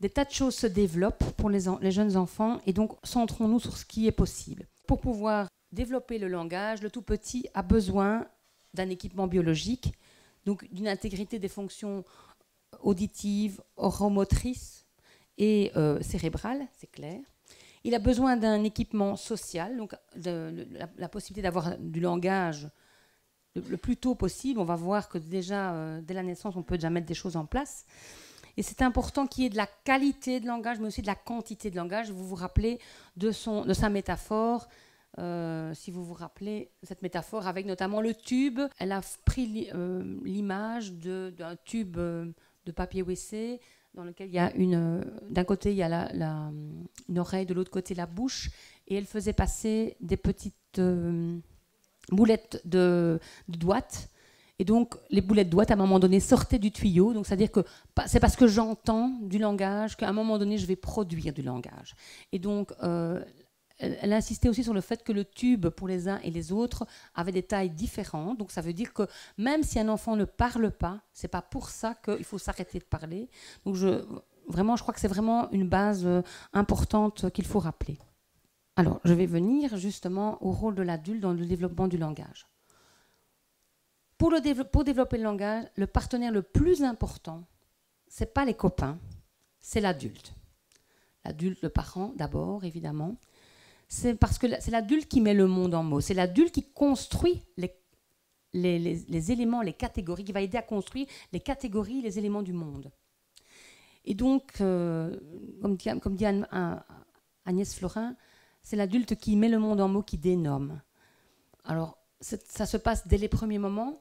des tas de choses se développent pour les jeunes enfants et donc centrons-nous sur ce qui est possible. Pour pouvoir développer le langage, le tout petit a besoin d'un équipement biologique, donc d'une intégrité des fonctions auditives, oromotrices et cérébrales, c'est clair. Il a besoin d'un équipement social, donc la possibilité d'avoir du langage le plus tôt possible. On va voir que déjà, dès la naissance, on peut déjà mettre des choses en place. Et c'est important qu'il y ait de la qualité de langage, mais aussi de la quantité de langage. Vous vous rappelez de sa métaphore, si vous vous rappelez cette métaphore avec notamment le tube. Elle a pris l'image d'un tube de papier WC dans lequel il y a d'un côté il y a une oreille, de l'autre côté la bouche, et elle faisait passer des petites boulettes de doigts. Et donc, les boulettes de doigts, à un moment donné, sortaient du tuyau. Donc, c'est-à-dire que c'est parce que j'entends du langage qu'à un moment donné, je vais produire du langage. Et donc, elle insistait aussi sur le fait que le tube, pour les uns et les autres, avait des tailles différentes. Donc, ça veut dire que même si un enfant ne parle pas, ce n'est pas pour ça qu'il faut s'arrêter de parler. Donc, vraiment, je crois que c'est vraiment une base importante qu'il faut rappeler. Alors, je vais venir justement au rôle de l'adulte dans le développement du langage. Pour développer le langage, le partenaire le plus important, ce n'est pas les copains, c'est l'adulte. L'adulte, le parent d'abord, évidemment. C'est parce que c'est l'adulte qui met le monde en mots. C'est l'adulte qui construit les éléments, les catégories, qui va aider à construire les catégories, les éléments du monde. Et donc, comme dit Agnès Florin, c'est l'adulte qui met le monde en mots, qui dénomme. Alors, ça se passe dès les premiers moments.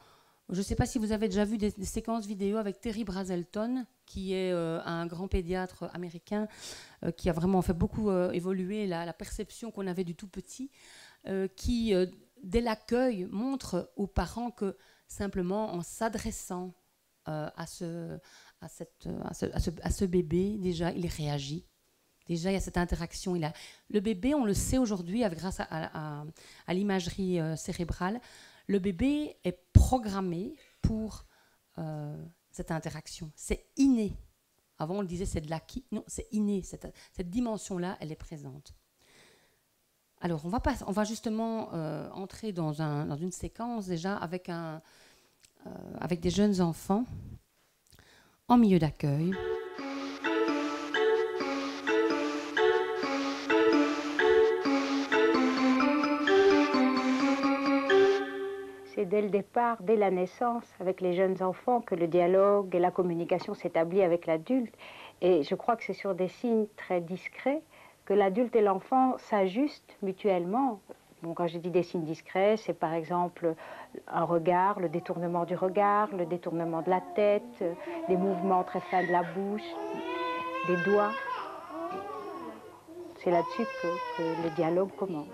Je ne sais pas si vous avez déjà vu des séquences vidéo avec Terry Brazelton, qui est un grand pédiatre américain qui a vraiment fait beaucoup évoluer la perception qu'on avait du tout petit, qui, dès l'accueil, montre aux parents que simplement en s'adressant à ce bébé, déjà, il réagit. Déjà, il y a cette interaction. Le bébé, on le sait aujourd'hui, grâce à l'imagerie cérébrale, le bébé est programmé pour cette interaction. C'est inné. Avant, on le disait, c'est de l'acquis. Non, c'est inné. Cette dimension-là, elle est présente. Alors, on va justement entrer dans une séquence déjà avec des jeunes enfants en milieu d'accueil. C'est dès le départ, dès la naissance, avec les jeunes enfants, que le dialogue et la communication s'établit avec l'adulte. Et je crois que c'est sur des signes très discrets que l'adulte et l'enfant s'ajustent mutuellement. Bon, quand je dis des signes discrets, c'est par exemple un regard, le détournement du regard, le détournement de la tête, des mouvements très fins de la bouche, des doigts. C'est là-dessus que le dialogue commence.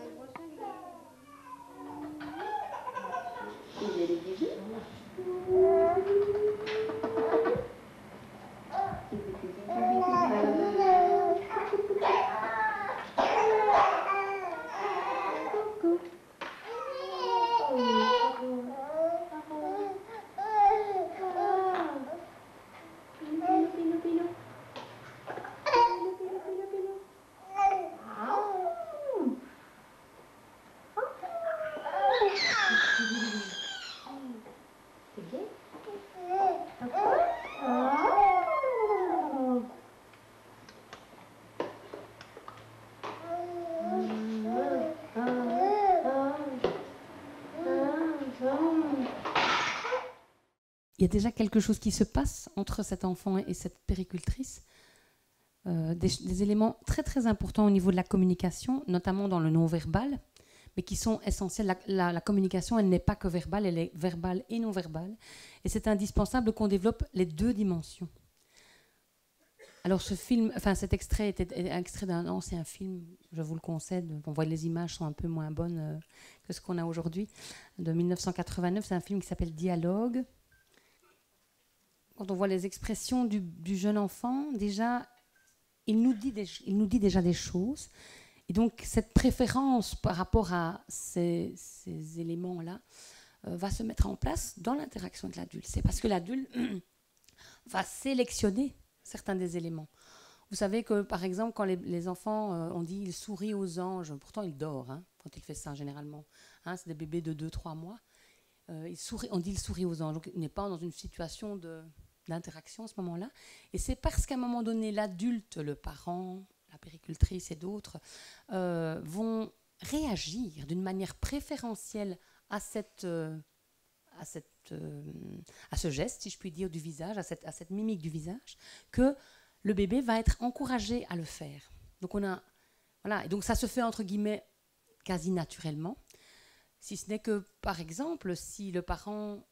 Il y a déjà quelque chose qui se passe entre cet enfant et cette péricultrice, des éléments très très importants au niveau de la communication, notamment dans le non-verbal, mais qui sont essentiels. La communication, elle n'est pas que verbale, elle est verbale et non-verbale, et c'est indispensable qu'on développe les deux dimensions. Alors cet extrait est un extrait d'un ancien film, je vous le concède. On voit les images sont un peu moins bonnes que ce qu'on a aujourd'hui, de 1989. C'est un film qui s'appelle Dialogue. Quand on voit les expressions du jeune enfant, déjà, il nous dit déjà des choses. Et donc, cette préférence par rapport à ces éléments-là va se mettre en place dans l'interaction avec l'adulte. C'est parce que l'adulte va sélectionner certains des éléments. Vous savez que, par exemple, quand les enfants, on dit il sourit aux anges, pourtant il dort hein, quand il fait ça généralement. Hein, c'est des bébés de 2-3 mois. On dit il sourit aux anges, donc il n'est pas dans une situation d'interaction à ce moment-là. Et c'est parce qu'à un moment donné, l'adulte, le parent, la péricultrice et d'autres vont réagir d'une manière préférentielle à ce geste, si je puis dire, du visage, à cette mimique du visage, que le bébé va être encouragé à le faire. Donc voilà, et donc ça se fait entre guillemets quasi naturellement, si ce n'est que, par exemple, si le parent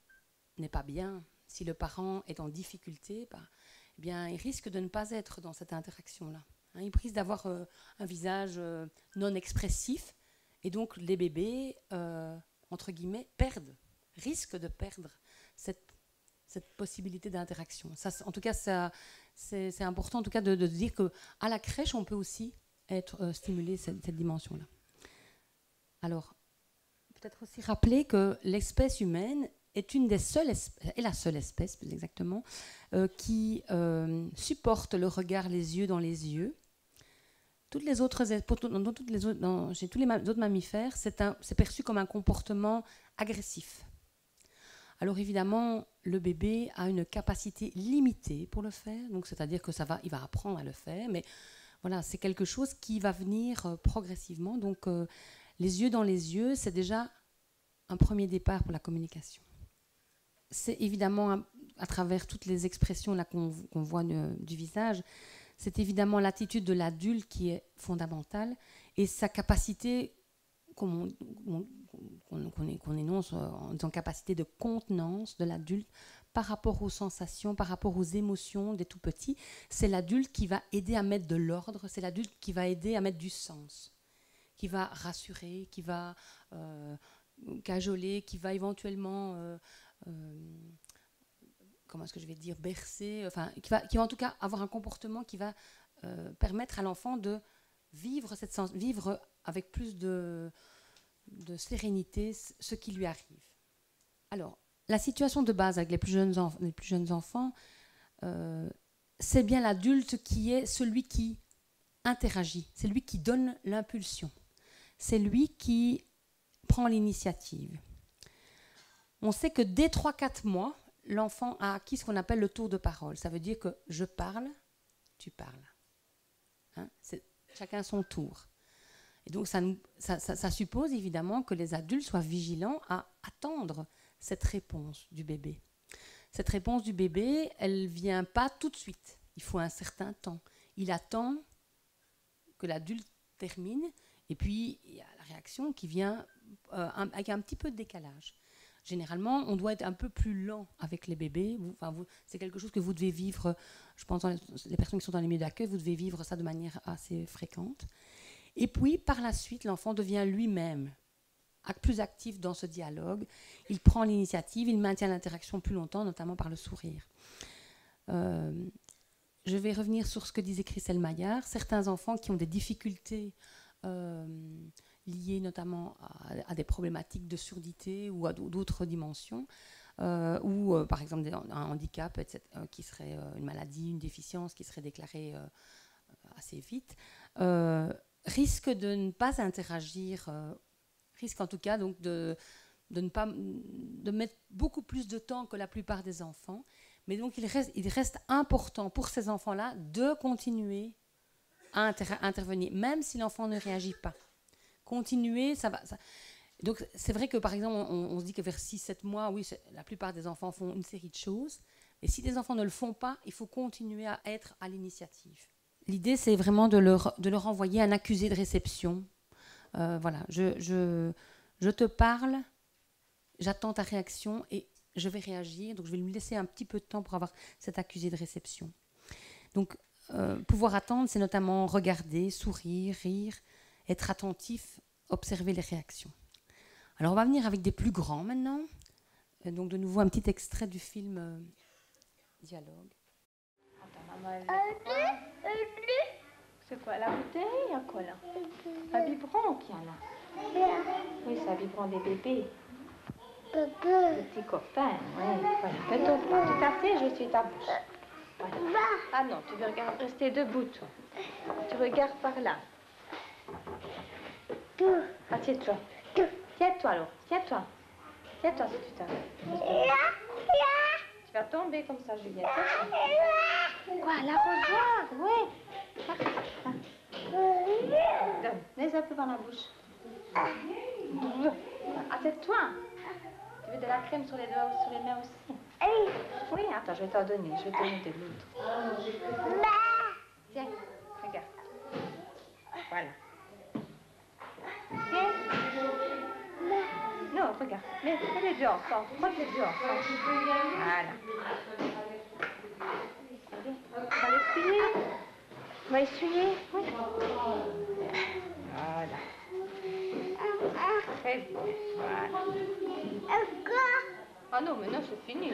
n'est pas bien, si le parent est en difficulté, eh bien, il risque de ne pas être dans cette interaction-là. Hein, il risque d'avoir un visage non expressif, et donc les bébés, entre guillemets, risquent de perdre cette possibilité d'interaction. Ça, en tout cas, c'est important en tout cas de dire qu'à la crèche, on peut aussi être stimulé cette dimension-là. Alors, peut-être aussi rappeler que l'espèce humaine est la seule espèce, plus exactement, qui supporte le regard les yeux dans les yeux. Chez tous les autres mammifères, c'est perçu comme un comportement agressif. Alors évidemment, le bébé a une capacité limitée pour le faire, donc c'est-à-dire que il va apprendre à le faire, mais voilà, c'est quelque chose qui va venir progressivement. Donc les yeux dans les yeux, c'est déjà un premier départ pour la communication. C'est évidemment à travers toutes les expressions là qu'on voit du visage, c'est évidemment l'attitude de l'adulte qui est fondamentale et sa capacité qu'on énonce en disant capacité de contenance de l'adulte par rapport aux sensations, par rapport aux émotions des tout petits. C'est l'adulte qui va aider à mettre de l'ordre, c'est l'adulte qui va aider à mettre du sens, qui va rassurer, qui va cajoler, qui va éventuellement comment est-ce que je vais dire, bercer, enfin, qui va en tout cas avoir un comportement qui va permettre à l'enfant de vivre avec plus de sérénité ce qui lui arrive. Alors, la situation de base avec les plus jeunes enfants, c'est bien l'adulte qui est celui qui interagit, c'est lui qui donne l'impulsion, c'est lui qui prend l'initiative. On sait que dès 3-4 mois, l'enfant a acquis ce qu'on appelle le tour de parole. Ça veut dire que je parle, tu parles. Hein, c'est chacun son tour. Et donc ça suppose évidemment que les adultes soient vigilants à attendre cette réponse du bébé. Cette réponse du bébé, elle ne vient pas tout de suite. Il faut un certain temps. Il attend que l'adulte termine et puis il y a la réaction qui vient avec un petit peu de décalage. Généralement, on doit être un peu plus lent avec les bébés. C'est quelque chose que vous devez vivre, je pense, les personnes qui sont dans les milieux d'accueil, vous devez vivre ça de manière assez fréquente. Et puis, par la suite, l'enfant devient lui-même plus actif dans ce dialogue. Il prend l'initiative, il maintient l'interaction plus longtemps, notamment par le sourire. Je vais revenir sur ce que disait Christelle Maillard. Certains enfants qui ont des difficultés liées notamment à des problématiques de surdité ou à d'autres dimensions, ou par exemple un handicap qui serait une maladie, une déficience qui serait déclarée assez vite, risque de ne pas interagir, risque en tout cas donc de mettre beaucoup plus de temps que la plupart des enfants. Mais donc il reste important pour ces enfants-là de continuer à intervenir, même si l'enfant ne réagit pas. Continuer, ça va. Donc c'est vrai que par exemple, on se dit que vers 6-7 mois, oui, la plupart des enfants font une série de choses. Et si les enfants ne le font pas, il faut continuer à être à l'initiative. L'idée, c'est vraiment de leur envoyer un accusé de réception. Voilà, je te parle, j'attends ta réaction et je vais réagir. Donc je vais lui laisser un petit peu de temps pour avoir cet accusé de réception. Donc pouvoir attendre, c'est notamment regarder, sourire, rire, être attentif, observer les réactions. Alors on va venir avec des plus grands maintenant. Donc de nouveau un petit extrait du film Dialogue. Attends, maman, c'est quoi la bouteille? Il y a quoi là? Un biberon qu'il y a là. Oui, c'est un biberon des bébés. Le petit copain, oui. Voilà, que tout à fait, je suis ta bouche. Ah non, tu veux rester debout, toi. Tu regardes par là. Assieds-toi. Tiens-toi, alors. Tiens-toi. Tiens-toi, si tu t'arrêtes. Tu vas tomber comme ça, Juliette. Quoi, l'arrosoir? Oui. Donne, mets un peu dans la bouche. Assieds-toi. Tu veux de la crème sur les doigts ou sur les mains aussi? Oui, attends, je vais t'en donner. Je vais te donner de l'autre. Tiens, regarde. Voilà. Tiens. Non, regarde. Mets-les deux ensemble. Frotte les deux ensemble. Voilà. On va l'essuyer. On va essuyer. Oui. Voilà. Très bien. Voilà. Ah non, mais non, c'est fini,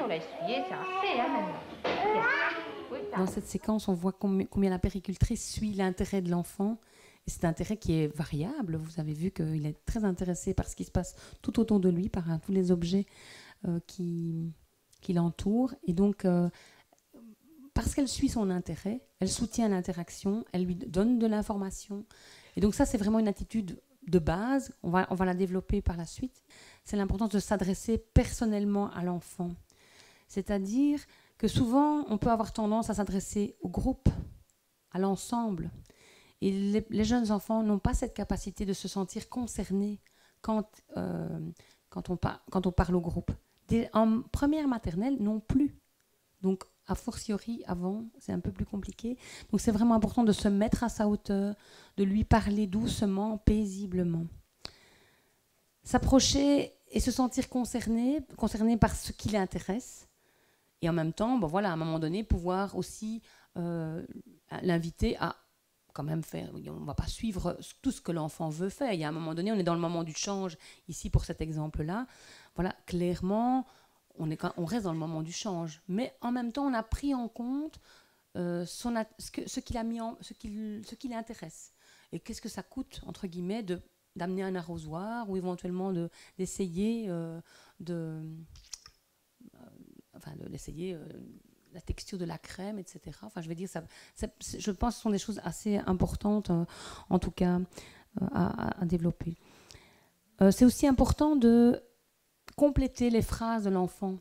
on l'a essuyé, c'est assez, hein, maintenant. Oui, Dans cette séquence, on voit combien la péricultrice suit l'intérêt de l'enfant. Et cet intérêt qui est variable. Vous avez vu qu'il est très intéressé par ce qui se passe tout autour de lui, par tous les objets qui l'entourent. Et donc, parce qu'elle suit son intérêt, elle soutient l'interaction, elle lui donne de l'information. Et donc ça, c'est vraiment une attitude de base. On va la développer par la suite. C'est l'importance de s'adresser personnellement à l'enfant. C'est-à-dire que souvent, on peut avoir tendance à s'adresser au groupe, à l'ensemble. Et les jeunes enfants n'ont pas cette capacité de se sentir concernés quand on parle au groupe. En première maternelle, non plus. Donc, a fortiori, avant, c'est un peu plus compliqué. Donc, c'est vraiment important de se mettre à sa hauteur, de lui parler doucement, paisiblement. S'approcher et se sentir concerné par ce qui l'intéresse. Et en même temps, à un moment donné, pouvoir aussi l'inviter à quand même faire. On ne va pas suivre tout ce que l'enfant veut faire. Il y a un moment donné, on est dans le moment du change. Ici, pour cet exemple-là, voilà, clairement, on reste dans le moment du change. Mais en même temps, on a pris en compte ce qui l'intéresse. Et qu'est-ce que ça coûte, entre guillemets, d'amener un arrosoir ou éventuellement d'essayer d'essayer la texture de la crème, etc. Enfin, je veux dire, je pense que ce sont des choses assez importantes, en tout cas, à développer. C'est aussi important de compléter les phrases de l'enfant.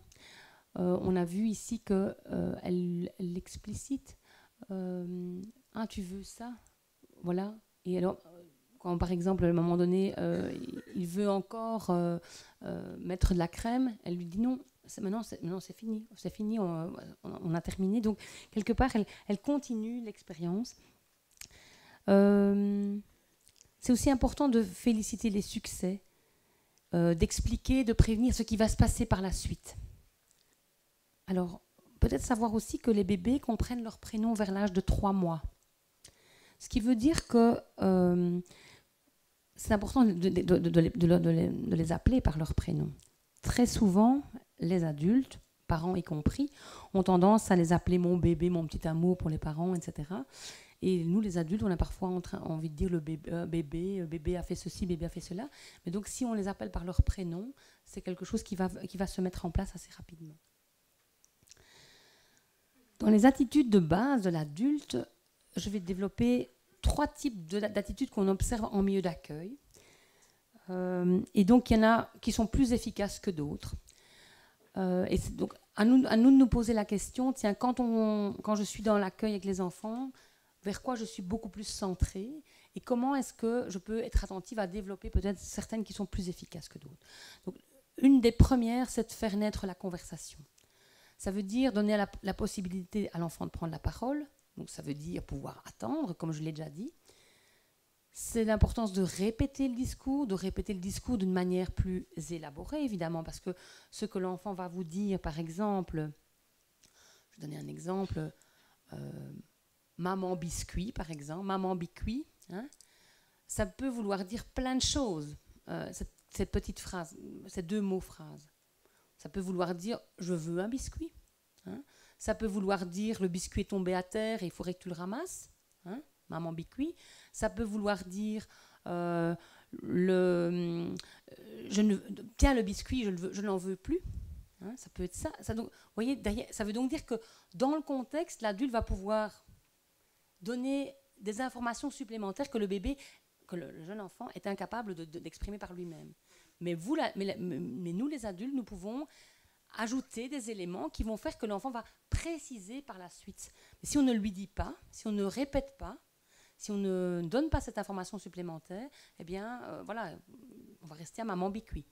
On a vu ici qu'elle l'explicite. Ah, tu veux ça? Voilà. Et alors, quand par exemple, à un moment donné, il veut encore mettre de la crème, elle lui dit non. Maintenant, c'est fini, on a terminé. Donc, quelque part, elle continue l'expérience. C'est aussi important de féliciter les succès, d'expliquer, de prévenir ce qui va se passer par la suite. Alors, peut-être savoir aussi que les bébés comprennent leur prénom vers l'âge de 3 mois. Ce qui veut dire que c'est important de les appeler par leur prénom. Très souvent, les adultes, parents y compris, ont tendance à les appeler mon bébé, mon petit amour pour les parents, etc. Et nous, les adultes, on a parfois envie de dire le bébé a fait ceci, bébé a fait cela. Mais donc, si on les appelle par leur prénom, c'est quelque chose qui va se mettre en place assez rapidement. Dans les attitudes de base de l'adulte, je vais développer 3 types d'attitudes qu'on observe en milieu d'accueil. Et donc, il y en a qui sont plus efficaces que d'autres. Et c'est donc à nous de nous poser la question, tiens, quand je suis dans l'accueil avec les enfants, vers quoi je suis beaucoup plus centrée et comment est-ce que je peux être attentive à développer peut-être certaines qui sont plus efficaces que d'autres. Donc, une des premières, c'est de faire naître la conversation. Ça veut dire donner la possibilité à l'enfant de prendre la parole. Donc, ça veut dire pouvoir attendre, comme je l'ai déjà dit. C'est l'importance de répéter le discours d'une manière plus élaborée, évidemment, parce que ce que l'enfant va vous dire, par exemple, je vais donner un exemple, maman biscuit, par exemple, maman biscuit, hein, ça peut vouloir dire plein de choses, cette petite phrase, ces 2 mots-phrases. Ça peut vouloir dire je veux un biscuit. Hein. Ça peut vouloir dire le biscuit est tombé à terre et il faudrait que tu le ramasses. Hein, maman biscuit. Ça peut vouloir dire tiens, le biscuit, je n'en veux plus. Hein, ça peut être ça. Donc, vous voyez, derrière, ça veut donc dire que dans le contexte, l'adulte va pouvoir donner des informations supplémentaires que le bébé, que le jeune enfant est incapable d'exprimer par lui-même. Mais nous, les adultes, nous pouvons ajouter des éléments qui vont faire que l'enfant va préciser par la suite. Mais si on ne lui dit pas, si on ne répète pas, si on ne donne pas cette information supplémentaire, eh bien, voilà, on va rester à maman bicuit.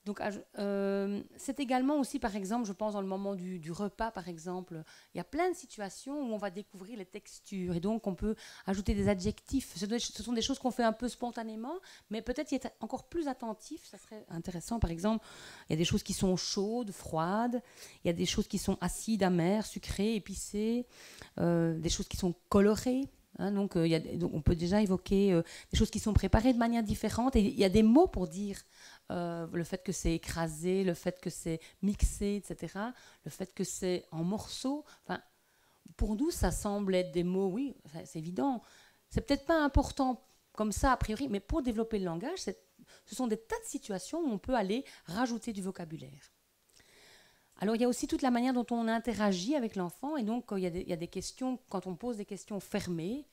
Donc, c'est également aussi, par exemple, je pense dans le moment du repas, par exemple, il y a plein de situations où on va découvrir les textures et donc on peut ajouter des adjectifs. Ce sont des choses qu'on fait un peu spontanément, mais peut-être y être encore plus attentif, ça serait intéressant. Par exemple, il y a des choses qui sont chaudes, froides, il y a des choses qui sont acides, amères, sucrées, épicées, des choses qui sont colorées. Hein, donc, on peut déjà évoquer des choses qui sont préparées de manière différente et il y a des mots pour dire le fait que c'est écrasé, le fait que c'est mixé, etc., le fait que c'est en morceaux. Enfin, pour nous, ça semble être des mots, oui, c'est évident. C'est peut-être pas important comme ça a priori, mais pour développer le langage, ce sont des tas de situations où on peut aller rajouter du vocabulaire. Alors, il y a aussi toute la manière dont on interagit avec l'enfant. Et donc, il y a des questions, quand on pose des questions fermées,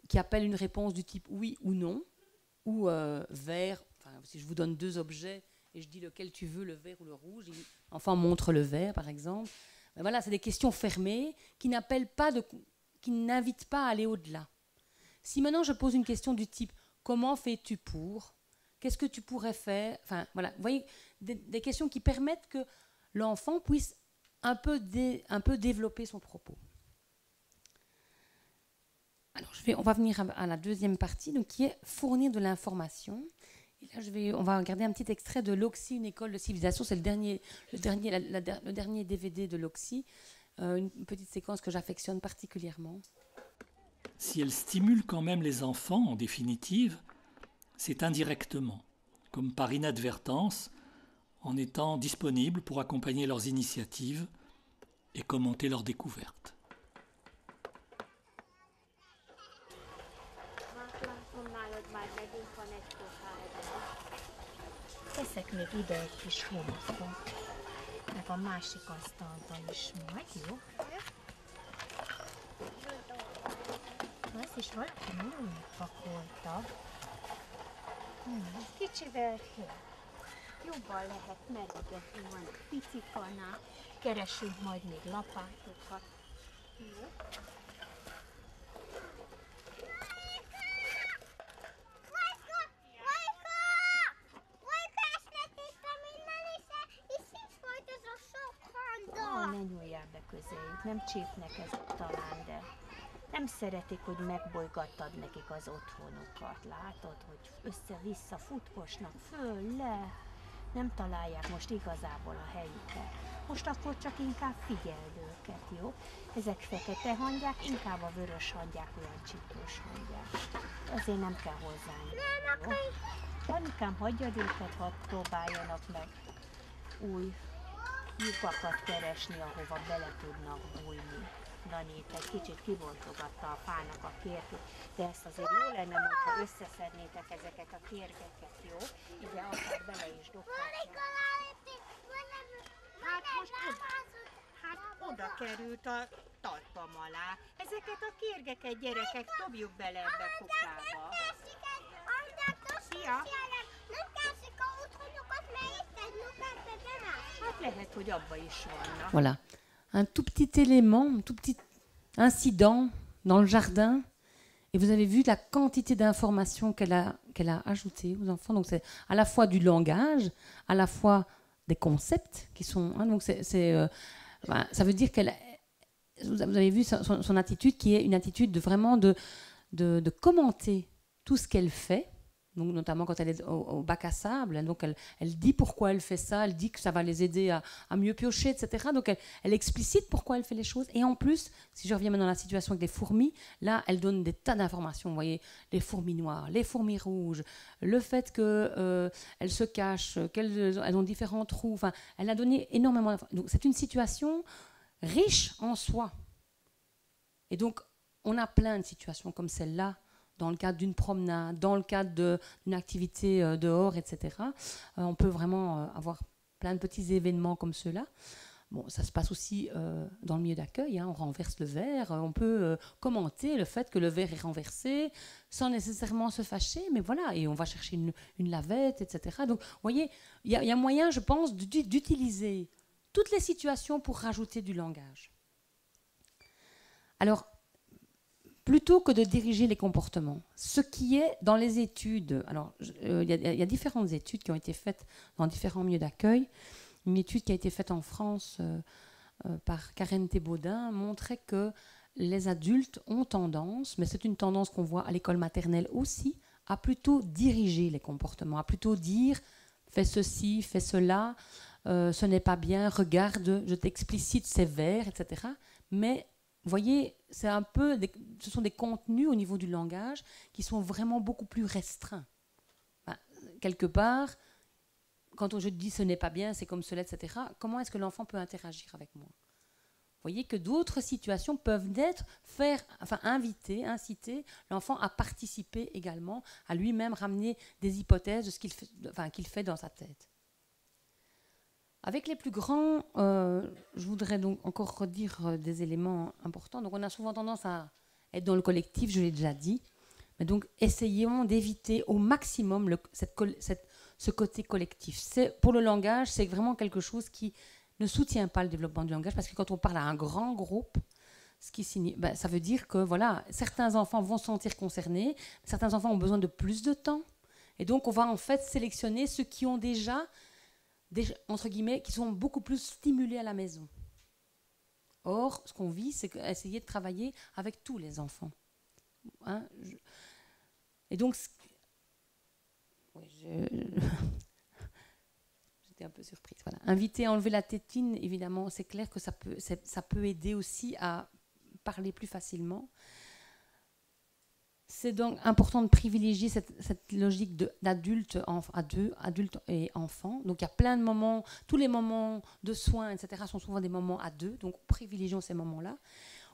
qui appellent une réponse du type oui ou non, ou vert. Enfin, si je vous donne deux objets et je dis lequel tu veux, le vert ou le rouge, l'enfant montre le vert, par exemple. Mais voilà, c'est des questions fermées qui n'invitent pas à aller au-delà. Si maintenant je pose une question du type comment fais-tu pour ? Qu'est-ce que tu pourrais faire ? Enfin, voilà, vous voyez, des questions qui permettent que l'enfant puisse un peu développer son propos. Alors, on va venir à la deuxième partie, donc, qui est fournir de l'information. Et là, on va regarder un petit extrait de l'Oxy, une école de civilisation. C'est le dernier DVD de l'Oxy. Une petite séquence que j'affectionne particulièrement. Si elle stimule quand même les enfants, en définitive, c'est indirectement, comme par inadvertance, en étant disponible pour accompagner leurs initiatives et commenter leurs découvertes. Teszek még ide egy kis homokot, meg a másik asztalba is majd, jó? Ezt is valaki nagyon megpakolta. Ez kicsivel jobban lehet meregetni, van a pici kanál, keresünk majd még lapátokat. Jó? Ne nyúljál be közéjük, nem csípnek ezek talán, de nem szeretik, hogy megbolygattad nekik az otthonukat. Látod, hogy össze-vissza futkosnak, föl, le, nem találják most igazából a helyüket. Most akkor csak inkább figyeld őket, jó? Ezek fekete hangyák, inkább a vörös hangyák olyan csiklós hangyák. Azért nem kell hozzányúlni, jó? Anyukám, hagyjad őket, hadd próbáljanak meg új lyukakat keresni, ahova bele tudnak bújni. Danit egy kicsit kibontogatta a fának a kérgét, de ezt azért jó lenne, hogyha összeszednétek ezeket a kérgeket, jó? Ide akár bele is dobhatják. Hát most oda került a talpam alá. Ezeket a kérgeket, gyerekek, dobjuk bele ebbe a kukába. Szia! Voilà, un tout petit élément, un tout petit incident dans le jardin, et vous avez vu la quantité d'informations qu'elle a ajoutées aux enfants. Donc c'est à la fois du langage, à la fois des concepts qui sont. Hein, donc ça veut dire qu'elle. Vous avez vu son attitude qui est une attitude de commenter tout ce qu'elle fait. Donc, notamment quand elle est au bac à sable, donc elle dit pourquoi elle fait ça, elle dit que ça va les aider à mieux piocher, etc. Donc elle explicite pourquoi elle fait les choses. Et en plus, si je reviens maintenant à la situation avec les fourmis, là, elle donne des tas d'informations. Vous voyez, les fourmis noires, les fourmis rouges, le fait qu'elles se cachent, qu'elles ont différents trous. Enfin, elle a donné énormément d'informations. Donc c'est une situation riche en soi. Et donc, on a plein de situations comme celle-là, dans le cadre d'une promenade, dans le cadre d'une activité dehors, etc. On peut vraiment avoir plein de petits événements comme ceux-là. Bon, ça se passe aussi dans le milieu d'accueil, hein, on renverse le verre, on peut commenter le fait que le verre est renversé sans nécessairement se fâcher, mais voilà, et on va chercher une lavette, etc. Donc, vous voyez, il y a moyen, je pense, d'utiliser toutes les situations pour rajouter du langage. Alors, plutôt que de diriger les comportements, ce qui est dans les études, alors il y a différentes études qui ont été faites dans différents milieux d'accueil. Une étude qui a été faite en France par Karen Thébaudin montrait que les adultes ont tendance, mais c'est une tendance qu'on voit à l'école maternelle aussi, à plutôt diriger les comportements, à plutôt dire « fais ceci, fais cela, ce n'est pas bien, regarde, je t'explicite ces vers, etc. » Mais vous voyez, ce sont des contenus au niveau du langage qui sont vraiment beaucoup plus restreints. Enfin, quelque part, quand je dis ce n'est pas bien, c'est comme cela, etc., comment est-ce que l'enfant peut interagir avec moi? Vous voyez que d'autres situations peuvent inciter l'enfant à participer également, à lui-même ramener des hypothèses de ce qu'il fait dans sa tête. Avec les plus grands, je voudrais donc encore redire des éléments importants. Donc on a souvent tendance à être dans le collectif, je l'ai déjà dit, mais donc essayons d'éviter au maximum ce côté collectif. Pour le langage, c'est vraiment quelque chose qui ne soutient pas le développement du langage, parce que quand on parle à un grand groupe, ça veut dire que voilà, certains enfants vont se sentir concernés, certains enfants ont besoin de plus de temps, et donc on va en fait sélectionner ceux qui ont déjà entre guillemets, qui sont beaucoup plus stimulés à la maison. Or, ce qu'on vit, c'est essayer de travailler avec tous les enfants. Hein, et donc, j'étais un peu surprise. Voilà. Inviter à enlever la tétine, évidemment, c'est clair que ça peut aider aussi à parler plus facilement. C'est donc important de privilégier cette logique d'adulte et enfant. Donc il y a plein de moments, tous les moments de soins, etc., sont souvent des moments à deux, donc privilégions ces moments-là.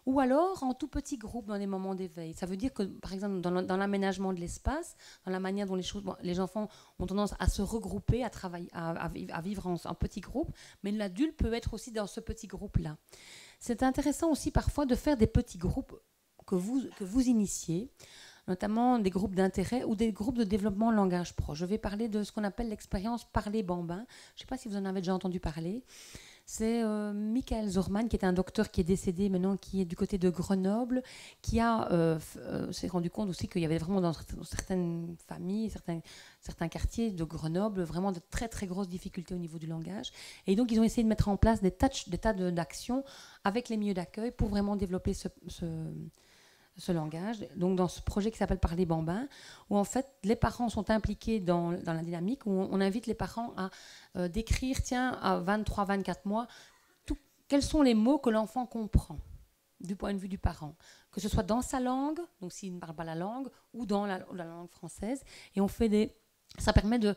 Ou alors en tout petit groupe dans des moments d'éveil. Ça veut dire que, par exemple, dans l'aménagement de l'espace, dans la manière dont les enfants ont tendance à se regrouper, à travailler, à vivre en petit groupe, mais l'adulte peut être aussi dans ce petit groupe-là. C'est intéressant aussi parfois de faire des petits groupes que vous initiez, notamment des groupes d'intérêt ou des groupes de développement langage proche. Je vais parler de ce qu'on appelle l'expérience Parler Bambin. Je ne sais pas si vous en avez déjà entendu parler. C'est Michael Zorman, qui est un docteur qui est décédé maintenant, qui est du côté de Grenoble, qui s'est rendu compte aussi qu'il y avait vraiment dans certaines familles, certains quartiers de Grenoble, vraiment de très très grosses difficultés au niveau du langage. Et donc ils ont essayé de mettre en place des tas d'actions avec les milieux d'accueil pour vraiment développer ce langage, donc dans ce projet qui s'appelle Parler Bambin, où en fait les parents sont impliqués dans la dynamique, où on invite les parents à décrire, à 23-24 mois, quels sont les mots que l'enfant comprend du point de vue du parent, que ce soit dans sa langue, donc s'il ne parle pas la langue, ou dans la langue française, et on fait ça permet de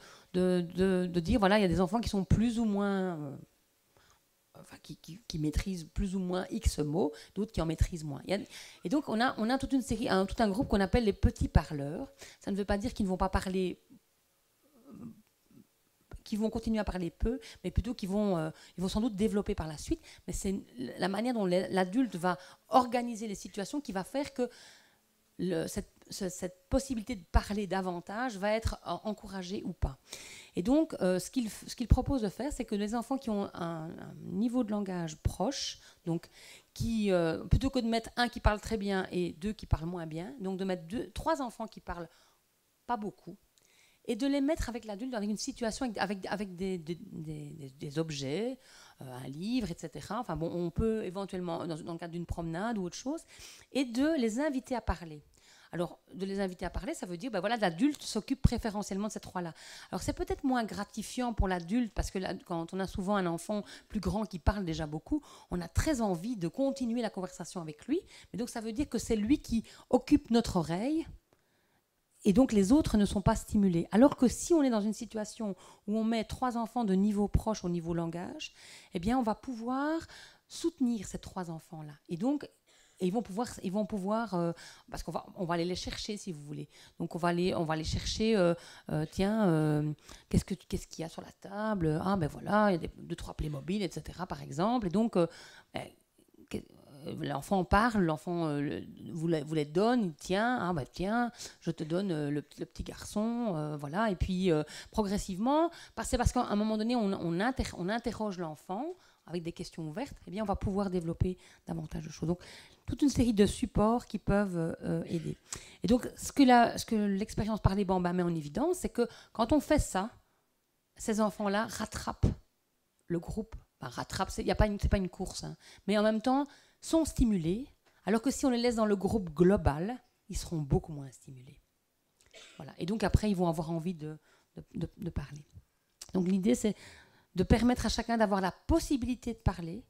dire, voilà, il y a des enfants qui sont plus ou moins... qui maîtrisent plus ou moins X mots, d'autres qui en maîtrisent moins. Et donc, on a toute une série, tout un groupe qu'on appelle les petits parleurs. Ça ne veut pas dire qu'ils ne vont pas parler, qu'ils vont continuer à parler peu, mais plutôt qu'ils vont sans doute développer par la suite. Mais c'est la manière dont l'adulte va organiser les situations qui va faire que cette possibilité de parler davantage va être encouragée ou pas. Et donc, ce qu'il propose de faire, c'est que les enfants qui ont un niveau de langage proche, donc plutôt que de mettre un qui parle très bien et deux qui parlent moins bien, donc de mettre 3 enfants qui parlent pas beaucoup, et de les mettre avec l'adulte dans une situation avec des objets, un livre, etc. Enfin bon, on peut éventuellement, dans le cadre d'une promenade ou autre chose, et de les inviter à parler. Alors, de les inviter à parler, ça veut dire, l'adulte s'occupe préférentiellement de ces 3-là. Alors, c'est peut-être moins gratifiant pour l'adulte, parce que quand on a souvent un enfant plus grand qui parle déjà beaucoup, on a très envie de continuer la conversation avec lui. Mais donc, ça veut dire que c'est lui qui occupe notre oreille, et donc les autres ne sont pas stimulés. Alors que si on est dans une situation où on met 3 enfants de niveau proche au niveau langage, eh bien, on va pouvoir soutenir ces 3 enfants-là. Et donc, Et ils vont pouvoir parce on va aller les chercher si vous voulez. Donc on va aller chercher, qu'est-ce qu'il y a sur la table? Ah ben voilà, il y a 2-3 Playmobil, etc. par exemple. Et donc l'enfant parle, l'enfant vous les donne, il tient, ah ben tiens, je te donne le petit garçon, voilà. Et puis progressivement, c'est parce qu'à un moment donné, on interroge l'enfant avec des questions ouvertes, eh bien on va pouvoir développer davantage de choses. Donc toute une série de supports qui peuvent aider. Et donc ce que l'expérience par les bambins met en évidence, c'est que quand on fait ça, ces enfants-là rattrapent le groupe. Enfin, rattrapent, c'est pas une course, hein, mais en même temps sont stimulés, alors que si on les laisse dans le groupe global, ils seront beaucoup moins stimulés. Voilà. Et donc après, ils vont avoir envie de parler. Donc l'idée, c'est de permettre à chacun d'avoir la possibilité de parler.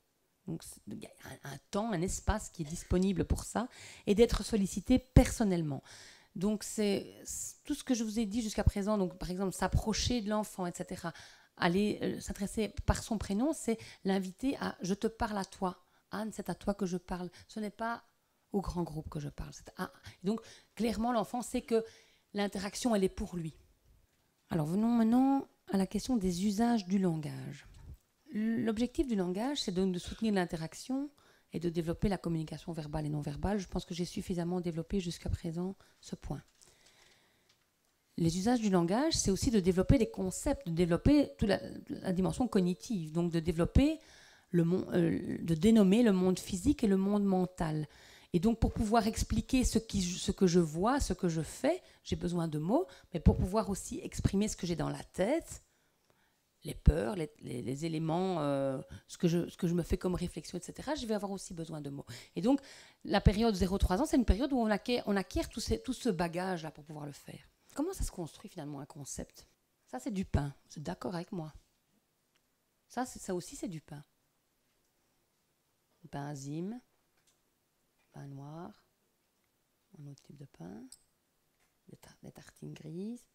Donc il y a un temps, un espace qui est disponible pour ça, et d'être sollicité personnellement. Donc c'est tout ce que je vous ai dit jusqu'à présent, donc par exemple s'approcher de l'enfant, etc., aller s'adresser par son prénom, c'est l'inviter à « je te parle à toi ». Anne, c'est à toi que je parle. Ce n'est pas au grand groupe que je parle. Donc, clairement, l'enfant sait que l'interaction, elle est pour lui. Alors, venons maintenant à la question des usages du langage. L'objectif du langage, c'est donc de soutenir l'interaction et de développer la communication verbale et non verbale. Je pense que j'ai suffisamment développé jusqu'à présent ce point. Les usages du langage, c'est aussi de développer des concepts, de développer toute la dimension cognitive, donc de développer de dénommer le monde physique et le monde mental. Et donc, pour pouvoir expliquer ce que je vois, ce que je fais, j'ai besoin de mots, mais pour pouvoir aussi exprimer ce que j'ai dans la tête, les peurs, les éléments, ce que je me fais comme réflexion, etc., je vais avoir aussi besoin de mots. Et donc, la période 0-3 ans, c'est une période où on acquiert tout ce bagage-là pour pouvoir le faire. Comment ça se construit finalement un concept? Ça, c'est du pain. Vous êtes d'accord avec moi? Ça aussi, c'est du pain. Pain azime, pain noir, un autre type de pain, des tartines grises,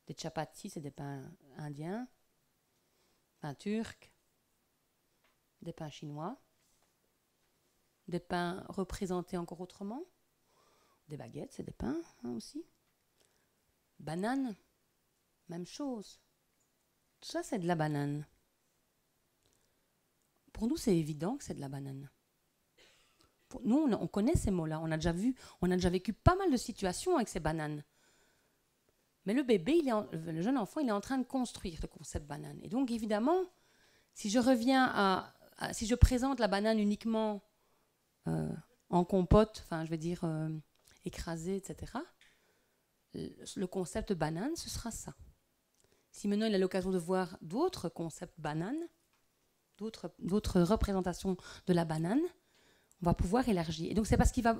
des chapatis, c'est des pains indiens, pain turc, des pains chinois, des pains représentés encore autrement, des baguettes, c'est des pains aussi, banane, même chose. Tout ça, c'est de la banane. Pour nous, c'est évident que c'est de la banane. Nous, on connaît ces mots-là. On a déjà vécu pas mal de situations avec ces bananes. Mais le bébé, le jeune enfant, il est en train de construire le concept banane. Et donc, évidemment, si si je présente la banane uniquement en compote, enfin, je veux dire écrasée, etc., le concept banane, ce sera ça. Si maintenant il a l'occasion de voir d'autres concepts banane, d'autres représentations de la banane, on va pouvoir élargir. Et donc c'est parce qu'il va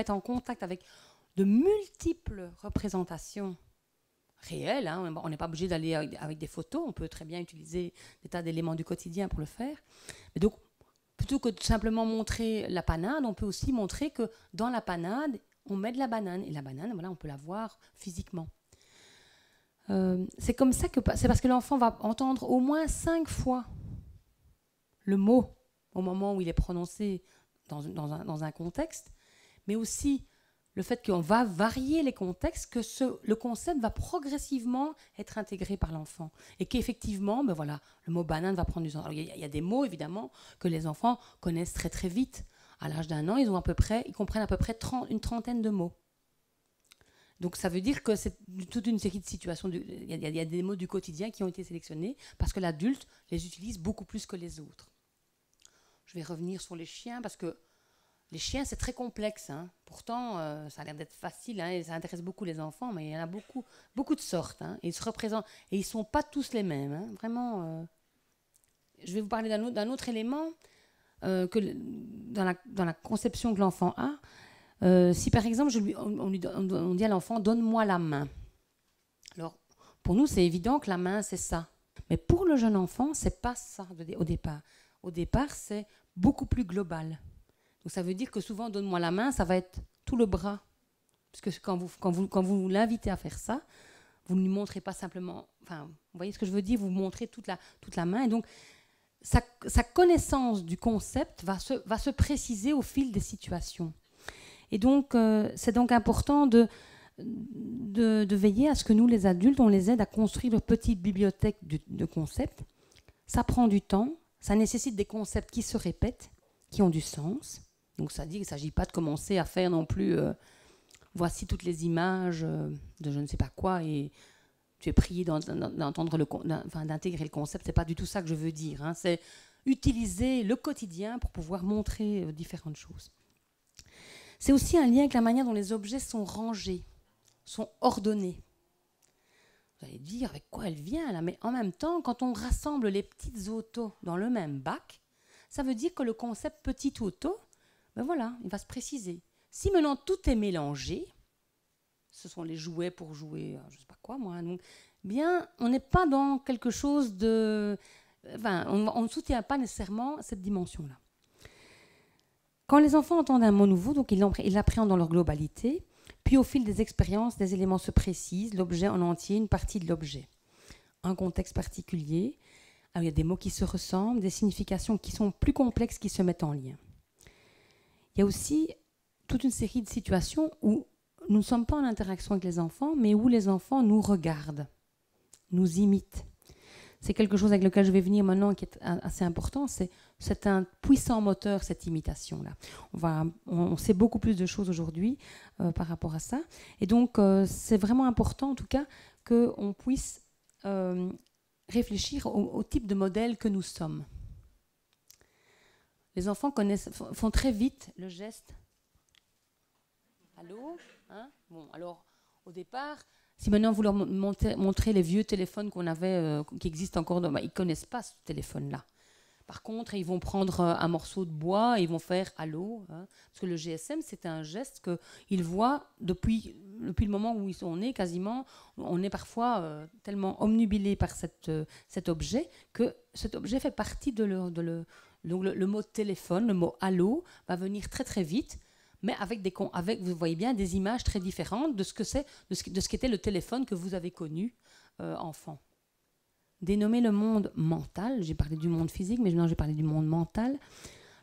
être en contact avec de multiples représentations réelles. Hein. On n'est pas obligé d'aller avec des photos, on peut très bien utiliser des tas d'éléments du quotidien pour le faire. Mais donc, plutôt que de simplement montrer la panade, on peut aussi montrer que dans la panade, on met de la banane. Et la banane, voilà, on peut la voir physiquement. C'est comme ça c'est parce que l'enfant va entendre au moins 5 fois le mot au moment où il est prononcé dans un contexte, mais aussi le fait qu'on va varier les contextes, que le concept va progressivement être intégré par l'enfant. Et qu'effectivement, ben voilà, le mot banane va prendre du sens. Alors, il y a des mots, évidemment, que les enfants connaissent très très vite. À l'âge d'1 an, ils comprennent à peu près une trentaine de mots. Donc ça veut dire que c'est toute une série de situations, il y a des mots du quotidien qui ont été sélectionnés parce que l'adulte les utilise beaucoup plus que les autres. Je vais revenir sur les chiens parce que les chiens c'est très complexe. Hein. Pourtant ça a l'air d'être facile et ça intéresse beaucoup les enfants, mais il y en a beaucoup de sortes. Hein, et ils se représentent et ils ne sont pas tous les mêmes. Hein, vraiment. Je vais vous parler d'un autre élément que dans la conception que l'enfant a. Si par exemple on dit à l'enfant donne-moi la main. Alors pour nous c'est évident que la main c'est ça, mais pour le jeune enfant c'est pas ça au départ. Au départ c'est beaucoup plus global. Donc ça veut dire que souvent donne-moi la main ça va être tout le bras, parce que quand vous l'invitez à faire ça, vous ne lui montrez pas simplement, enfin vous voyez ce que je veux dire, vous montrez toute la main et donc sa connaissance du concept va se préciser au fil des situations. Et donc, c'est donc important de veiller à ce que nous, les adultes, on les aide à construire leur petite bibliothèque de concepts. Ça prend du temps, ça nécessite des concepts qui se répètent, qui ont du sens. Donc ça dit qu'il ne s'agit pas de commencer à faire non plus voici toutes les images de je ne sais pas quoi et tu es prié d'intégrer le concept. Ce n'est pas du tout ça que je veux dire. Hein. C'est utiliser le quotidien pour pouvoir montrer différentes choses. C'est aussi un lien avec la manière dont les objets sont rangés, sont ordonnés. Vous allez dire avec quoi elle vient là, mais en même temps, quand on rassemble les petites autos dans le même bac, ça veut dire que le concept petite auto, ben voilà, il va se préciser. Si maintenant tout est mélangé, ce sont les jouets pour jouer, je ne sais pas quoi moi, donc, bien, on n'est pas dans quelque chose de... Enfin, on ne soutient pas nécessairement cette dimension-là. Quand les enfants entendent un mot nouveau, donc ils l'appréhendent dans leur globalité, puis au fil des expériences, des éléments se précisent, l'objet en entier, une partie de l'objet. Un contexte particulier, il y a des mots qui se ressemblent, des significations qui sont plus complexes qui se mettent en lien. Il y a aussi toute une série de situations où nous ne sommes pas en interaction avec les enfants, mais où les enfants nous regardent, nous imitent. C'est quelque chose avec lequel je vais venir maintenant qui est assez important, c'est un puissant moteur, cette imitation-là. On sait beaucoup plus de choses aujourd'hui par rapport à ça. Et donc, c'est vraiment important, en tout cas, qu'on puisse réfléchir au type de modèle que nous sommes. Les enfants font très vite le geste. Allô, hein? Bon, alors, au départ, si maintenant vous leur montrez les vieux téléphones qu'on avait, qui existent encore, ils ne connaissent pas ce téléphone-là. Par contre, ils vont prendre un morceau de bois et ils vont faire « allô hein ». Parce que le GSM, c'est un geste qu'ils voient depuis le moment où ils sont nés, quasiment. On est parfois tellement omnubilé par cet objet que cet objet fait partie de leur... Donc le mot téléphone, le mot « allô » va venir très très vite, mais avec, vous voyez bien, des images très différentes de ce qu'était le téléphone que vous avez connu enfant. Dénommer le monde mental, j'ai parlé du monde physique, mais maintenant j'ai parlé du monde mental.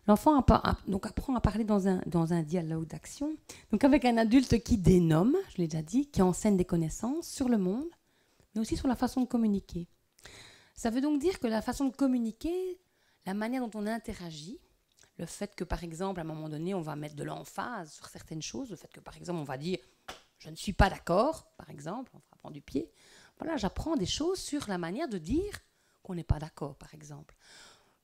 L'enfant apprend à parler dans un dialogue d'action, donc avec un adulte qui dénomme, je l'ai déjà dit, qui enseigne des connaissances sur le monde, mais aussi sur la façon de communiquer. Ça veut donc dire que la façon de communiquer, la manière dont on interagit, le fait que, par exemple, à un moment donné, on va mettre de l'emphase sur certaines choses, le fait que, par exemple, on va dire « je ne suis pas d'accord », par exemple, en frappant du pied. Voilà, j'apprends des choses sur la manière de dire qu'on n'est pas d'accord, par exemple.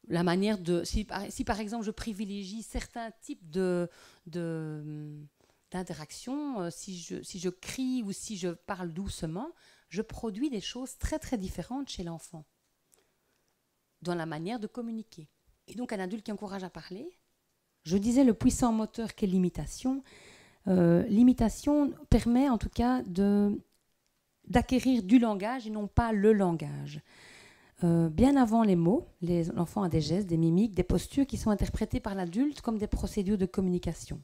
La manière de... Si par exemple, je privilégie certains types d'interaction, si je crie ou si je parle doucement, je produis des choses très, très différentes chez l'enfant dans la manière de communiquer. Et donc, un adulte qui encourage à parler, je disais le puissant moteur qu'est l'imitation. L'imitation permet en tout cas d'acquérir du langage et non pas le langage. Bien avant les mots, l'enfant a des gestes, des mimiques, des postures qui sont interprétées par l'adulte comme des procédures de communication.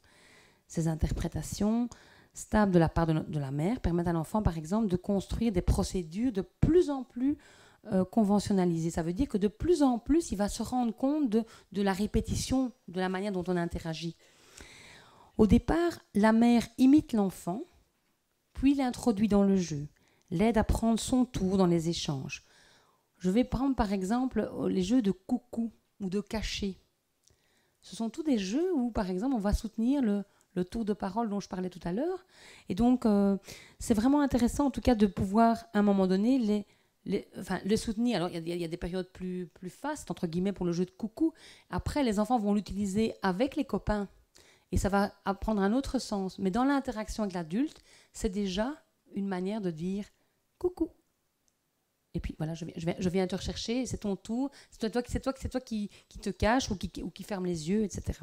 Ces interprétations stables de la part de la mère permettent à l'enfant, par exemple, de construire des procédures de plus en plus conventionnalisées. Ça veut dire que de plus en plus, il va se rendre compte de la répétition, de la manière dont on interagit. Au départ, la mère imite l'enfant, puis l'introduit dans le jeu, l'aide à prendre son tour dans les échanges. Je vais prendre par exemple les jeux de coucou ou de cachet. Ce sont tous des jeux où, par exemple, on va soutenir le tour de parole dont je parlais tout à l'heure. Et donc, c'est vraiment intéressant, en tout cas, de pouvoir, à un moment donné, le soutenir. Alors, il y a des périodes plus fastes, entre guillemets, pour le jeu de coucou. Après, les enfants vont l'utiliser avec les copains. Et ça va prendre un autre sens. Mais dans l'interaction avec l'adulte, c'est déjà une manière de dire « coucou ». Et puis voilà, je viens te rechercher, c'est ton tour, c'est toi qui te cache ou qui ferme les yeux, etc.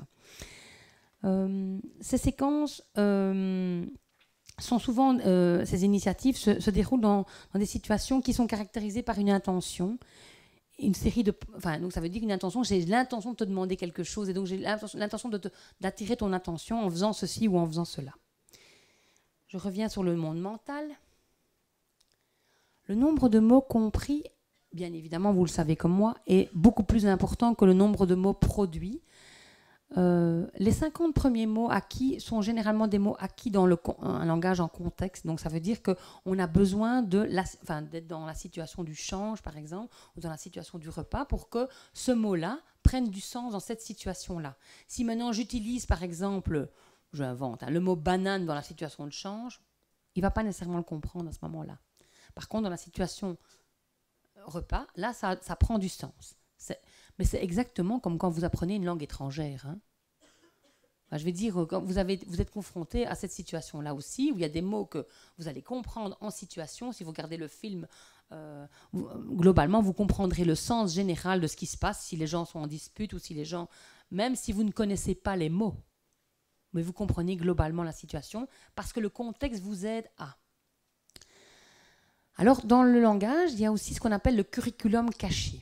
Ces séquences sont souvent, ces initiatives se déroulent dans des situations qui sont caractérisées par une intention, une série de... Enfin, donc ça veut dire qu'une intention, j'ai l'intention de te demander quelque chose, et donc j'ai l'intention d'attirer ton attention en faisant ceci ou en faisant cela. Je reviens sur le monde mental. Le nombre de mots compris bien évidemment, vous le savez comme moi, est beaucoup plus important que le nombre de mots produits. Les 50 premiers mots acquis sont généralement des mots acquis dans un langage en contexte. Donc ça veut dire qu'on a besoin d'être dans la situation du change, par exemple, ou dans la situation du repas, pour que ce mot-là prenne du sens dans cette situation-là. Si maintenant j'utilise, par exemple, j'invente, le mot banane dans la situation de change, il ne va pas nécessairement le comprendre à ce moment-là. Par contre, dans la situation repas, là, ça prend du sens. Mais c'est exactement comme quand vous apprenez une langue étrangère. Hein. Enfin, je vais dire, quand vous êtes confronté à cette situation-là aussi, où il y a des mots que vous allez comprendre en situation. Si vous regardez le film, globalement, vous comprendrez le sens général de ce qui se passe, si les gens sont en dispute ou si les gens... Même si vous ne connaissez pas les mots, mais vous comprenez globalement la situation, parce que le contexte vous aide à... Alors, dans le langage, il y a aussi ce qu'on appelle le curriculum caché.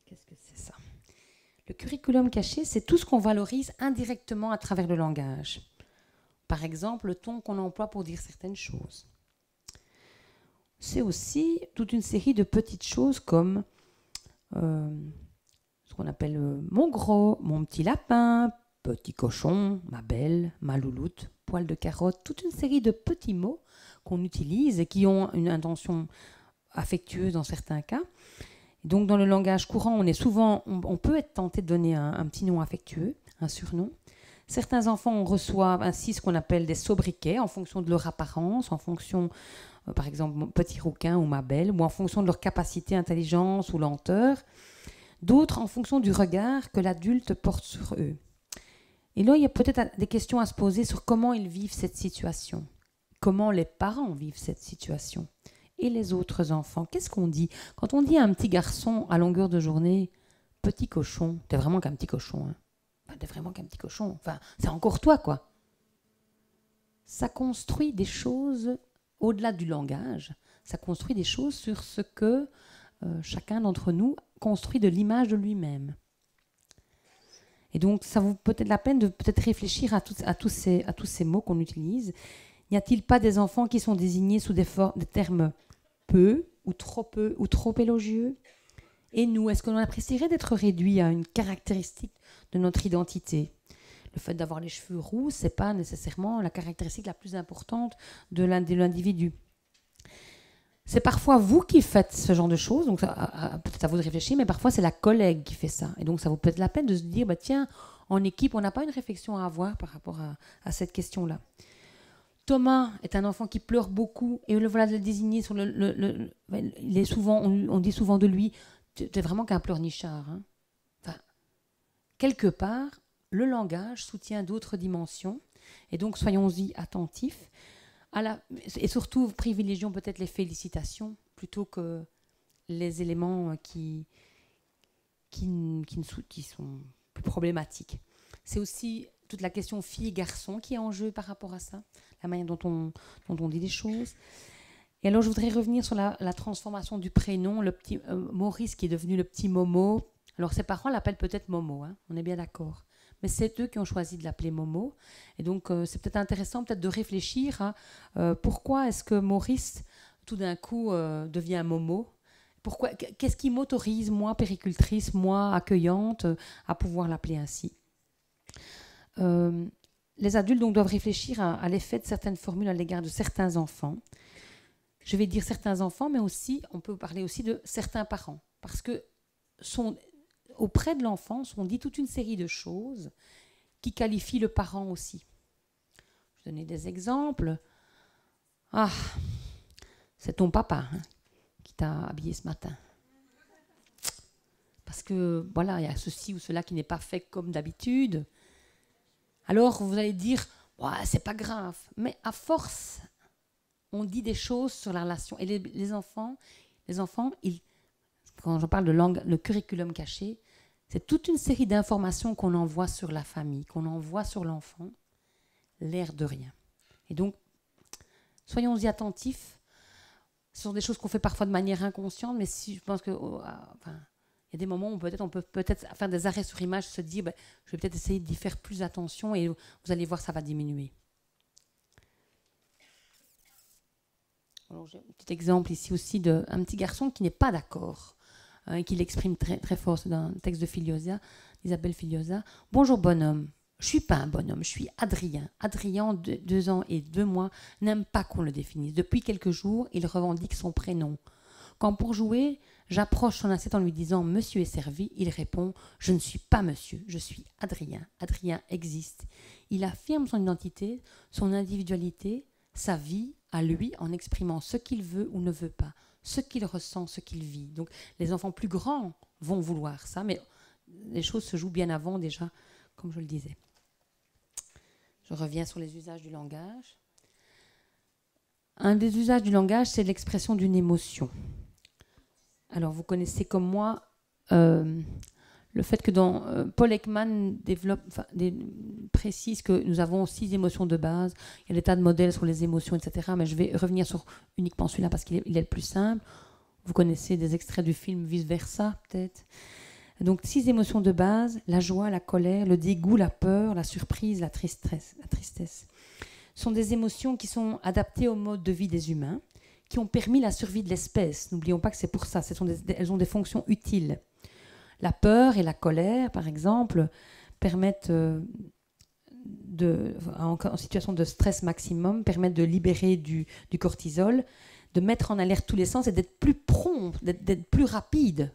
Qu'est-ce que c'est ça ? Le curriculum caché, c'est tout ce qu'on valorise indirectement à travers le langage. Par exemple, le ton qu'on emploie pour dire certaines choses. C'est aussi toute une série de petites choses comme ce qu'on appelle mon gros, mon petit lapin, petit cochon, ma belle, ma louloute, poil de carotte, toute une série de petits mots qu'on utilise et qui ont une intention affectueuse dans certains cas. Donc dans le langage courant, on peut être tenté de donner un petit nom affectueux, un surnom. Certains enfants reçoivent ainsi ce qu'on appelle des sobriquets en fonction de leur apparence, en fonction, par exemple, mon petit rouquin ou ma belle, ou en fonction de leur capacité, intelligence ou lenteur. D'autres en fonction du regard que l'adulte porte sur eux. Et là, il y a peut-être des questions à se poser sur comment ils vivent cette situation, comment les parents vivent cette situation. Et les autres enfants, qu'est-ce qu'on dit ? Quand on dit à un petit garçon à longueur de journée, petit cochon, t'es vraiment qu'un petit cochon, hein. Enfin, t'es vraiment qu'un petit cochon, enfin, c'est encore toi, quoi. Ça construit des choses au-delà du langage, ça construit des choses sur ce que chacun d'entre nous construit de l'image de lui-même. Et donc, ça vaut peut-être la peine de peut-être réfléchir à tous ces mots qu'on utilise. N'y a-t-il pas des enfants qui sont désignés sous des termes peu ou trop élogieux ? Et nous, est-ce qu'on apprécierait d'être réduit à une caractéristique de notre identité ? Le fait d'avoir les cheveux roux, ce n'est pas nécessairement la caractéristique la plus importante de l'individu. C'est parfois vous qui faites ce genre de choses, donc peut-être à vous de réfléchir, mais parfois c'est la collègue qui fait ça. Et donc ça vaut peut-être la peine de se dire, tiens, en équipe, on n'a pas une réflexion à avoir par rapport à cette question-là. Thomas est un enfant qui pleure beaucoup, et le voilà de le désigner sur il est souvent, on dit souvent de lui, tu es vraiment qu'un pleurnichard. Hein. Enfin, quelque part, le langage soutient d'autres dimensions, et donc soyons-y attentifs. Et surtout, privilégions peut-être les félicitations plutôt que les éléments qui sont plus problématiques. C'est aussi toute la question fille-garçon qui est en jeu par rapport à ça, la manière dont on dit des choses. Et alors, je voudrais revenir sur la transformation du prénom, le petit Maurice qui est devenu le petit Momo. Alors, ses parents l'appellent peut-être Momo, hein, on est bien d'accord. Mais c'est eux qui ont choisi de l'appeler Momo. Et donc, c'est peut-être intéressant peut-être de réfléchir à pourquoi est-ce que Maurice, tout d'un coup, devient Momo ? Qu'est-ce qui m'autorise, moi, péricultrice, moi, accueillante, à pouvoir l'appeler ainsi ? Les adultes donc, doivent réfléchir à l'effet de certaines formules à l'égard de certains enfants. Je vais dire certains enfants, mais aussi, on peut parler aussi de certains parents. Parce que auprès de l'enfance, on dit toute une série de choses qui qualifient le parent aussi. Je vais donner des exemples. Ah, c'est ton papa qui t'a habillé ce matin. Parce que, voilà, il y a ceci ou cela qui n'est pas fait comme d'habitude. Alors, vous allez dire, ouais, c'est pas grave. Mais à force, on dit des choses sur la relation. Et les enfants, quand je parle de le curriculum caché, c'est toute une série d'informations qu'on envoie sur la famille, qu'on envoie sur l'enfant, l'air de rien. Et donc, soyons-y attentifs. Ce sont des choses qu'on fait parfois de manière inconsciente, mais je pense que, il y a des moments où on peut peut-être faire des arrêts sur image, se dire, je vais peut-être essayer d'y faire plus attention et vous allez voir, ça va diminuer. Alors, j'ai un petit exemple ici aussi d'un petit garçon qui n'est pas d'accord qu'il exprime très, très fort, c'est dans un texte de Filiosa, Isabelle Filiosa. « Bonjour bonhomme, je ne suis pas un bonhomme, je suis Adrien. Adrien, 2 ans et 2 mois, n'aime pas qu'on le définisse. Depuis quelques jours, il revendique son prénom. Quand pour jouer, j'approche son assiette en lui disant « Monsieur est servi », il répond « Je ne suis pas monsieur, je suis Adrien. Adrien existe. » Il affirme son identité, son individualité, sa vie à lui en exprimant ce qu'il veut ou ne veut pas, ce qu'il ressent, ce qu'il vit. Donc les enfants plus grands vont vouloir ça, mais les choses se jouent bien avant déjà, comme je le disais. Je reviens sur les usages du langage. Un des usages du langage, c'est l'expression d'une émotion. Alors vous connaissez comme moi le fait que Paul Ekman précise que nous avons 6 émotions de base. Il y a des tas de modèles sur les émotions, etc. Mais je vais revenir sur uniquement celui-là parce qu'il est le plus simple. Vous connaissez des extraits du film Vice Versa, peut-être. Donc 6 émotions de base, la joie, la colère, le dégoût, la peur, la surprise, la tristesse. Ce sont des émotions qui sont adaptées au mode de vie des humains, qui ont permis la survie de l'espèce. N'oublions pas que c'est pour ça, elles ont des fonctions utiles. La peur et la colère, par exemple, permettent, en situation de stress maximum, permettent de libérer du cortisol, de mettre en alerte tous les sens et d'être plus prompt, d'être plus rapide.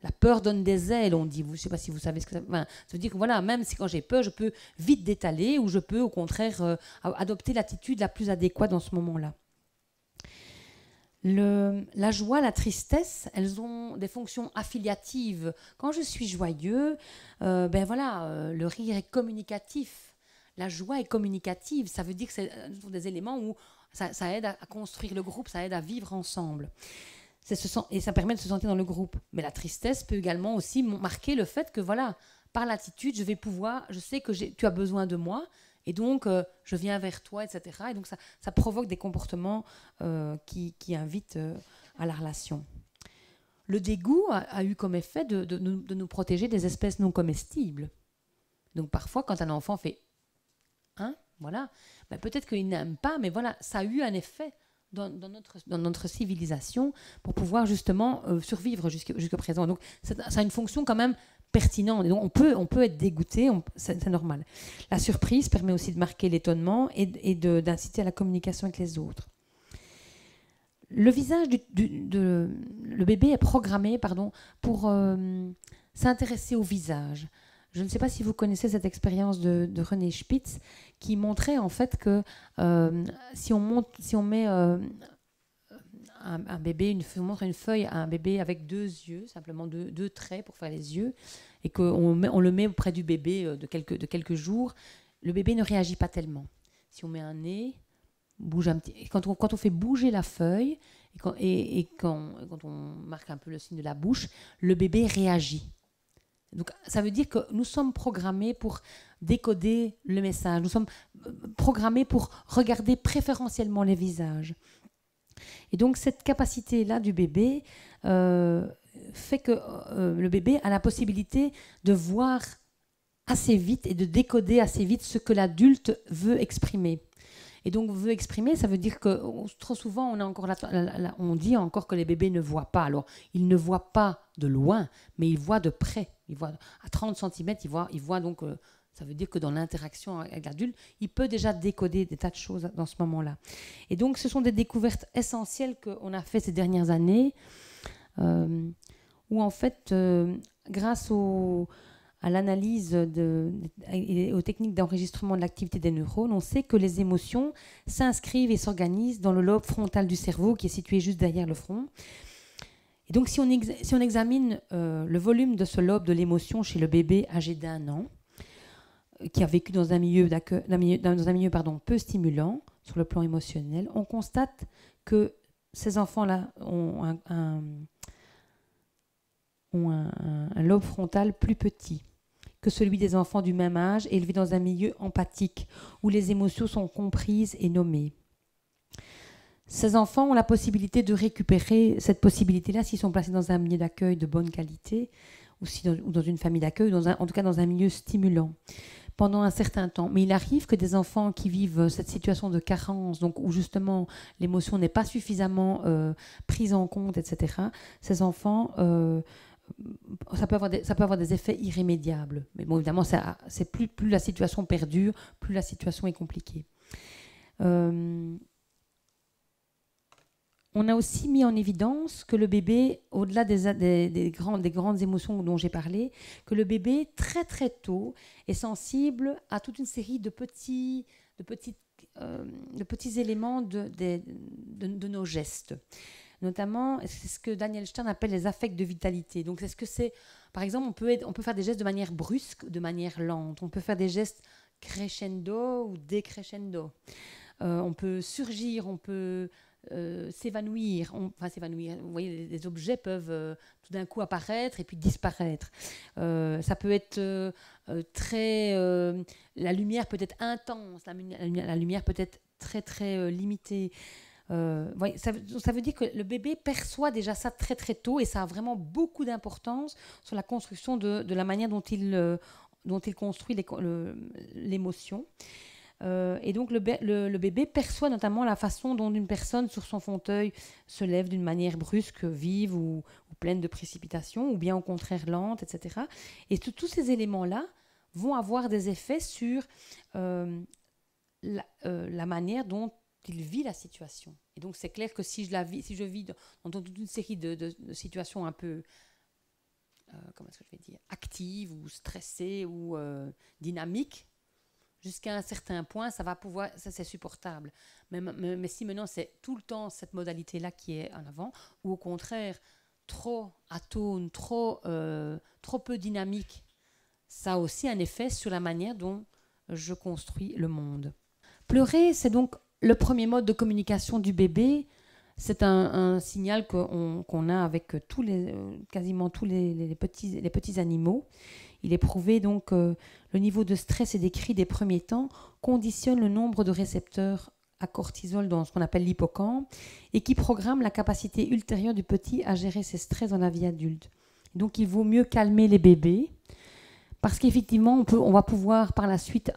La peur donne des ailes, on dit. Je ne sais pas si vous savez ce que ça veut dire. Ça veut dire que voilà, même si quand j'ai peur, je peux vite détaler ou je peux au contraire adopter l'attitude la plus adéquate dans ce moment-là. La joie, la tristesse, elles ont des fonctions affiliatives. Quand je suis joyeux, le rire est communicatif. La joie est communicative. Ça veut dire que c'est des éléments où ça aide à construire le groupe, ça aide à vivre ensemble. Et ça permet de se sentir dans le groupe. Mais la tristesse peut également aussi marquer le fait que, voilà, par l'attitude, je sais que tu as besoin de moi, et donc je viens vers toi, etc. Et donc ça provoque des comportements qui invitent à la relation. Le dégoût a eu comme effet de nous protéger des espèces non comestibles. Donc parfois, quand un enfant fait « hein », voilà, peut-être qu'il n'aime pas, mais voilà, ça a eu un effet dans notre civilisation pour pouvoir justement survivre jusqu'à présent. Donc ça a une fonction quand même pertinente. Et donc on peut être dégoûté, c'est normal. La surprise permet aussi de marquer l'étonnement et d'inciter à la communication avec les autres. Le visage le bébé est programmé pour s'intéresser au visage. Je ne sais pas si vous connaissez cette expérience de René Spitz qui montrait en fait que si on met un bébé, on montre une feuille à un bébé avec 2 yeux, simplement deux traits pour faire les yeux, et qu'on le met auprès du bébé de quelques jours, le bébé ne réagit pas tellement. Si on met un nez, bouge un petit, quand on fait bouger la feuille et quand on marque un peu le signe de la bouche, le bébé réagit. Donc, ça veut dire que nous sommes programmés pour décoder le message. Nous sommes programmés pour regarder préférentiellement les visages. Et donc, cette capacité-là du bébé fait que le bébé a la possibilité de voir assez vite et de décoder assez vite ce que l'adulte veut exprimer. Et donc, veut exprimer, ça veut dire que trop souvent, on dit encore que les bébés ne voient pas. Alors, ils ne voient pas de loin, mais ils voient de près. Ils voient à 30 cm, ils voient donc, ça veut dire que dans l'interaction avec l'adulte, il peut déjà décoder des tas de choses dans ce moment-là. Et donc, ce sont des découvertes essentielles qu'on a fait ces dernières années, où en fait, grâce à l'analyse et aux techniques d'enregistrement de l'activité des neurones, on sait que les émotions s'inscrivent et s'organisent dans le lobe frontal du cerveau qui est situé juste derrière le front. Et donc, si on examine le volume de ce lobe de l'émotion chez le bébé âgé d'1 an, qui a vécu dans un milieu peu stimulant sur le plan émotionnel, on constate que ces enfants-là ont un lobe frontal plus petit que celui des enfants du même âge élevés dans un milieu empathique, où les émotions sont comprises et nommées. Ces enfants ont la possibilité de récupérer cette possibilité-là s'ils sont placés dans un milieu d'accueil de bonne qualité, ou dans une famille d'accueil, en tout cas dans un milieu stimulant, pendant un certain temps. Mais il arrive que des enfants qui vivent cette situation de carence, donc où justement l'émotion n'est pas suffisamment prise en compte, etc., ces enfants ça peut avoir des effets irrémédiables. Mais bon, évidemment, c'est plus la situation perdure, plus la situation est compliquée. On a aussi mis en évidence que le bébé, au-delà des grandes émotions dont j'ai parlé, que le bébé, très très tôt, est sensible à toute une série de petits éléments de nos gestes. Notamment, c'est ce que Daniel Stern appelle les affects de vitalité. Donc, par exemple, on peut faire des gestes de manière brusque, de manière lente. On peut faire des gestes crescendo ou décrescendo. On peut surgir, on peut s'évanouir. Vous voyez, les objets peuvent tout d'un coup apparaître et puis disparaître. Ça peut être la lumière peut être intense, la lumière peut être très très limitée. Ça veut dire que le bébé perçoit déjà ça très très tôt et ça a vraiment beaucoup d'importance sur la construction de la manière dont il construit l'émotion. Et donc le bébé perçoit notamment la façon dont une personne sur son fauteuil se lève d'une manière brusque, vive ou pleine de précipitation, ou bien au contraire lente, etc. Et tous ces éléments-là vont avoir des effets sur la manière dont il vit la situation. Et donc c'est clair que si je vis dans toute une série de situations un peu actives ou stressées ou dynamiques, jusqu'à un certain point, ça c'est supportable. Mais si maintenant c'est tout le temps cette modalité-là qui est en avant, ou au contraire trop atone, trop peu dynamique, ça a aussi un effet sur la manière dont je construis le monde. Pleurer, c'est donc le premier mode de communication du bébé. C'est un signal qu'on a avec quasiment tous les petits animaux. Il est prouvé donc que le niveau de stress et des cris des premiers temps conditionne le nombre de récepteurs à cortisol dans ce qu'on appelle l'hippocampe et qui programme la capacité ultérieure du petit à gérer ses stress dans la vie adulte. Donc il vaut mieux calmer les bébés parce qu'effectivement on va pouvoir par la suite,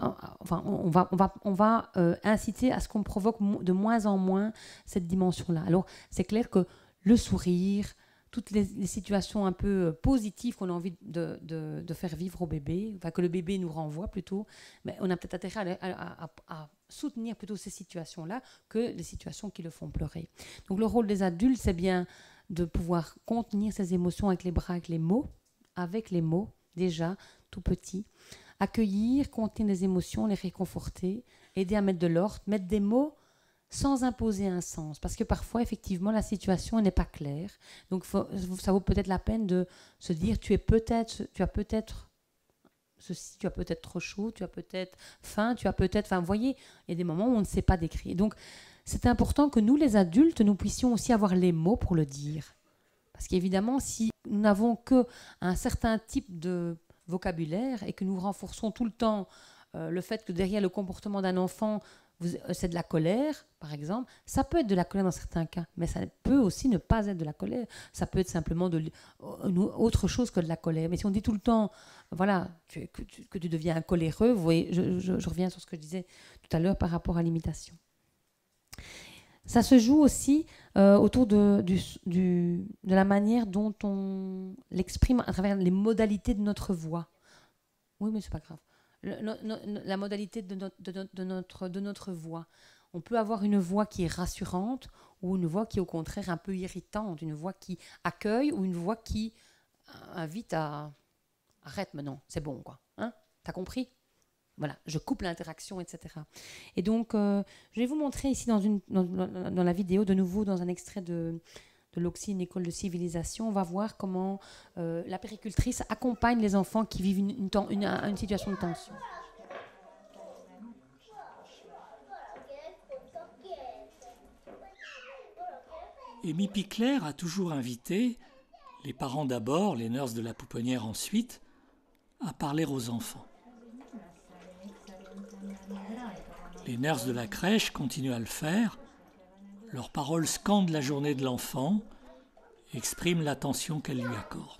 on va inciter à ce qu'on provoque de moins en moins cette dimension-là. Alors c'est clair que le sourire, toutes les situations un peu positives qu'on a envie de faire vivre au bébé, que le bébé nous renvoie plutôt, mais on a peut-être intérêt à soutenir plutôt ces situations-là que les situations qui le font pleurer. Donc le rôle des adultes, c'est bien de pouvoir contenir ces émotions avec les bras, avec les mots, déjà, tout petit, accueillir, contenir les émotions, les réconforter, aider à mettre de l'ordre, mettre des mots sans imposer un sens, parce que parfois, effectivement, la situation n'est pas claire. Donc, ça vaut peut-être la peine de se dire, tu as peut-être ceci, tu as peut-être trop chaud, tu as peut-être faim, vous voyez, il y a des moments où on ne sait pas décrire. Donc, c'est important que nous, les adultes, nous puissions aussi avoir les mots pour le dire. Parce qu'évidemment, si nous n'avons qu'un certain type de vocabulaire et que nous renforçons tout le temps le fait que derrière le comportement d'un enfant, c'est de la colère, par exemple. Ça peut être de la colère dans certains cas, mais ça peut aussi ne pas être de la colère. Ça peut être simplement autre chose que de la colère. Mais si on dit tout le temps, voilà, que tu deviens un coléreux, vous voyez, je reviens sur ce que je disais tout à l'heure par rapport à l'imitation. Ça se joue aussi autour de la manière dont on l'exprime à travers les modalités de notre voix. Oui, mais c'est pas grave. La modalité de notre voix. On peut avoir une voix qui est rassurante ou une voix qui est au contraire un peu irritante, une voix qui accueille ou une voix qui invite à « arrête maintenant, c'est bon quoi, hein, t'as compris ?» Voilà, je coupe l'interaction, etc. Et donc, je vais vous montrer ici dans la vidéo, de nouveau dans un extrait de l'Oxy, une école de civilisation, on va voir comment la péricultrice accompagne les enfants qui vivent une situation de tension. Amy Pickler a toujours invité, les parents d'abord, les nurses de la pouponnière ensuite, à parler aux enfants. Les nurses de la crèche continuent à le faire. Leurs paroles scandent la journée de l'enfant, expriment l'attention qu'elles lui accordent.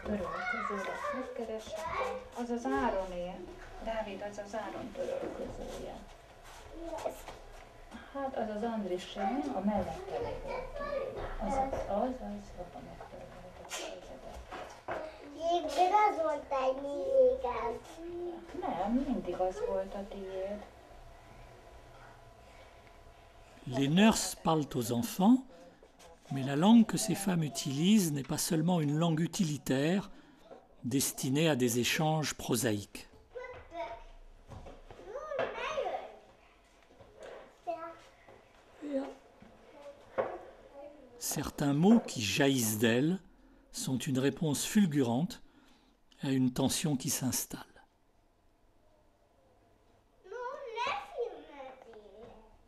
Törölközőre. Mit keresek? Az az Ároné. Dávid, az az Áron törölközője. Hát az az Andrissé, a mellette lévő. Az, apa megtörölhetett. Jégben az volt egy régen. Nem, mindig az volt a tiéd. Les nurses parlent aux enfants, mais la langue que ces femmes utilisent n'est pas seulement une langue utilitaire destinée à des échanges prosaïques. Certains mots qui jaillissent d'elles sont une réponse fulgurante à une tension qui s'installe.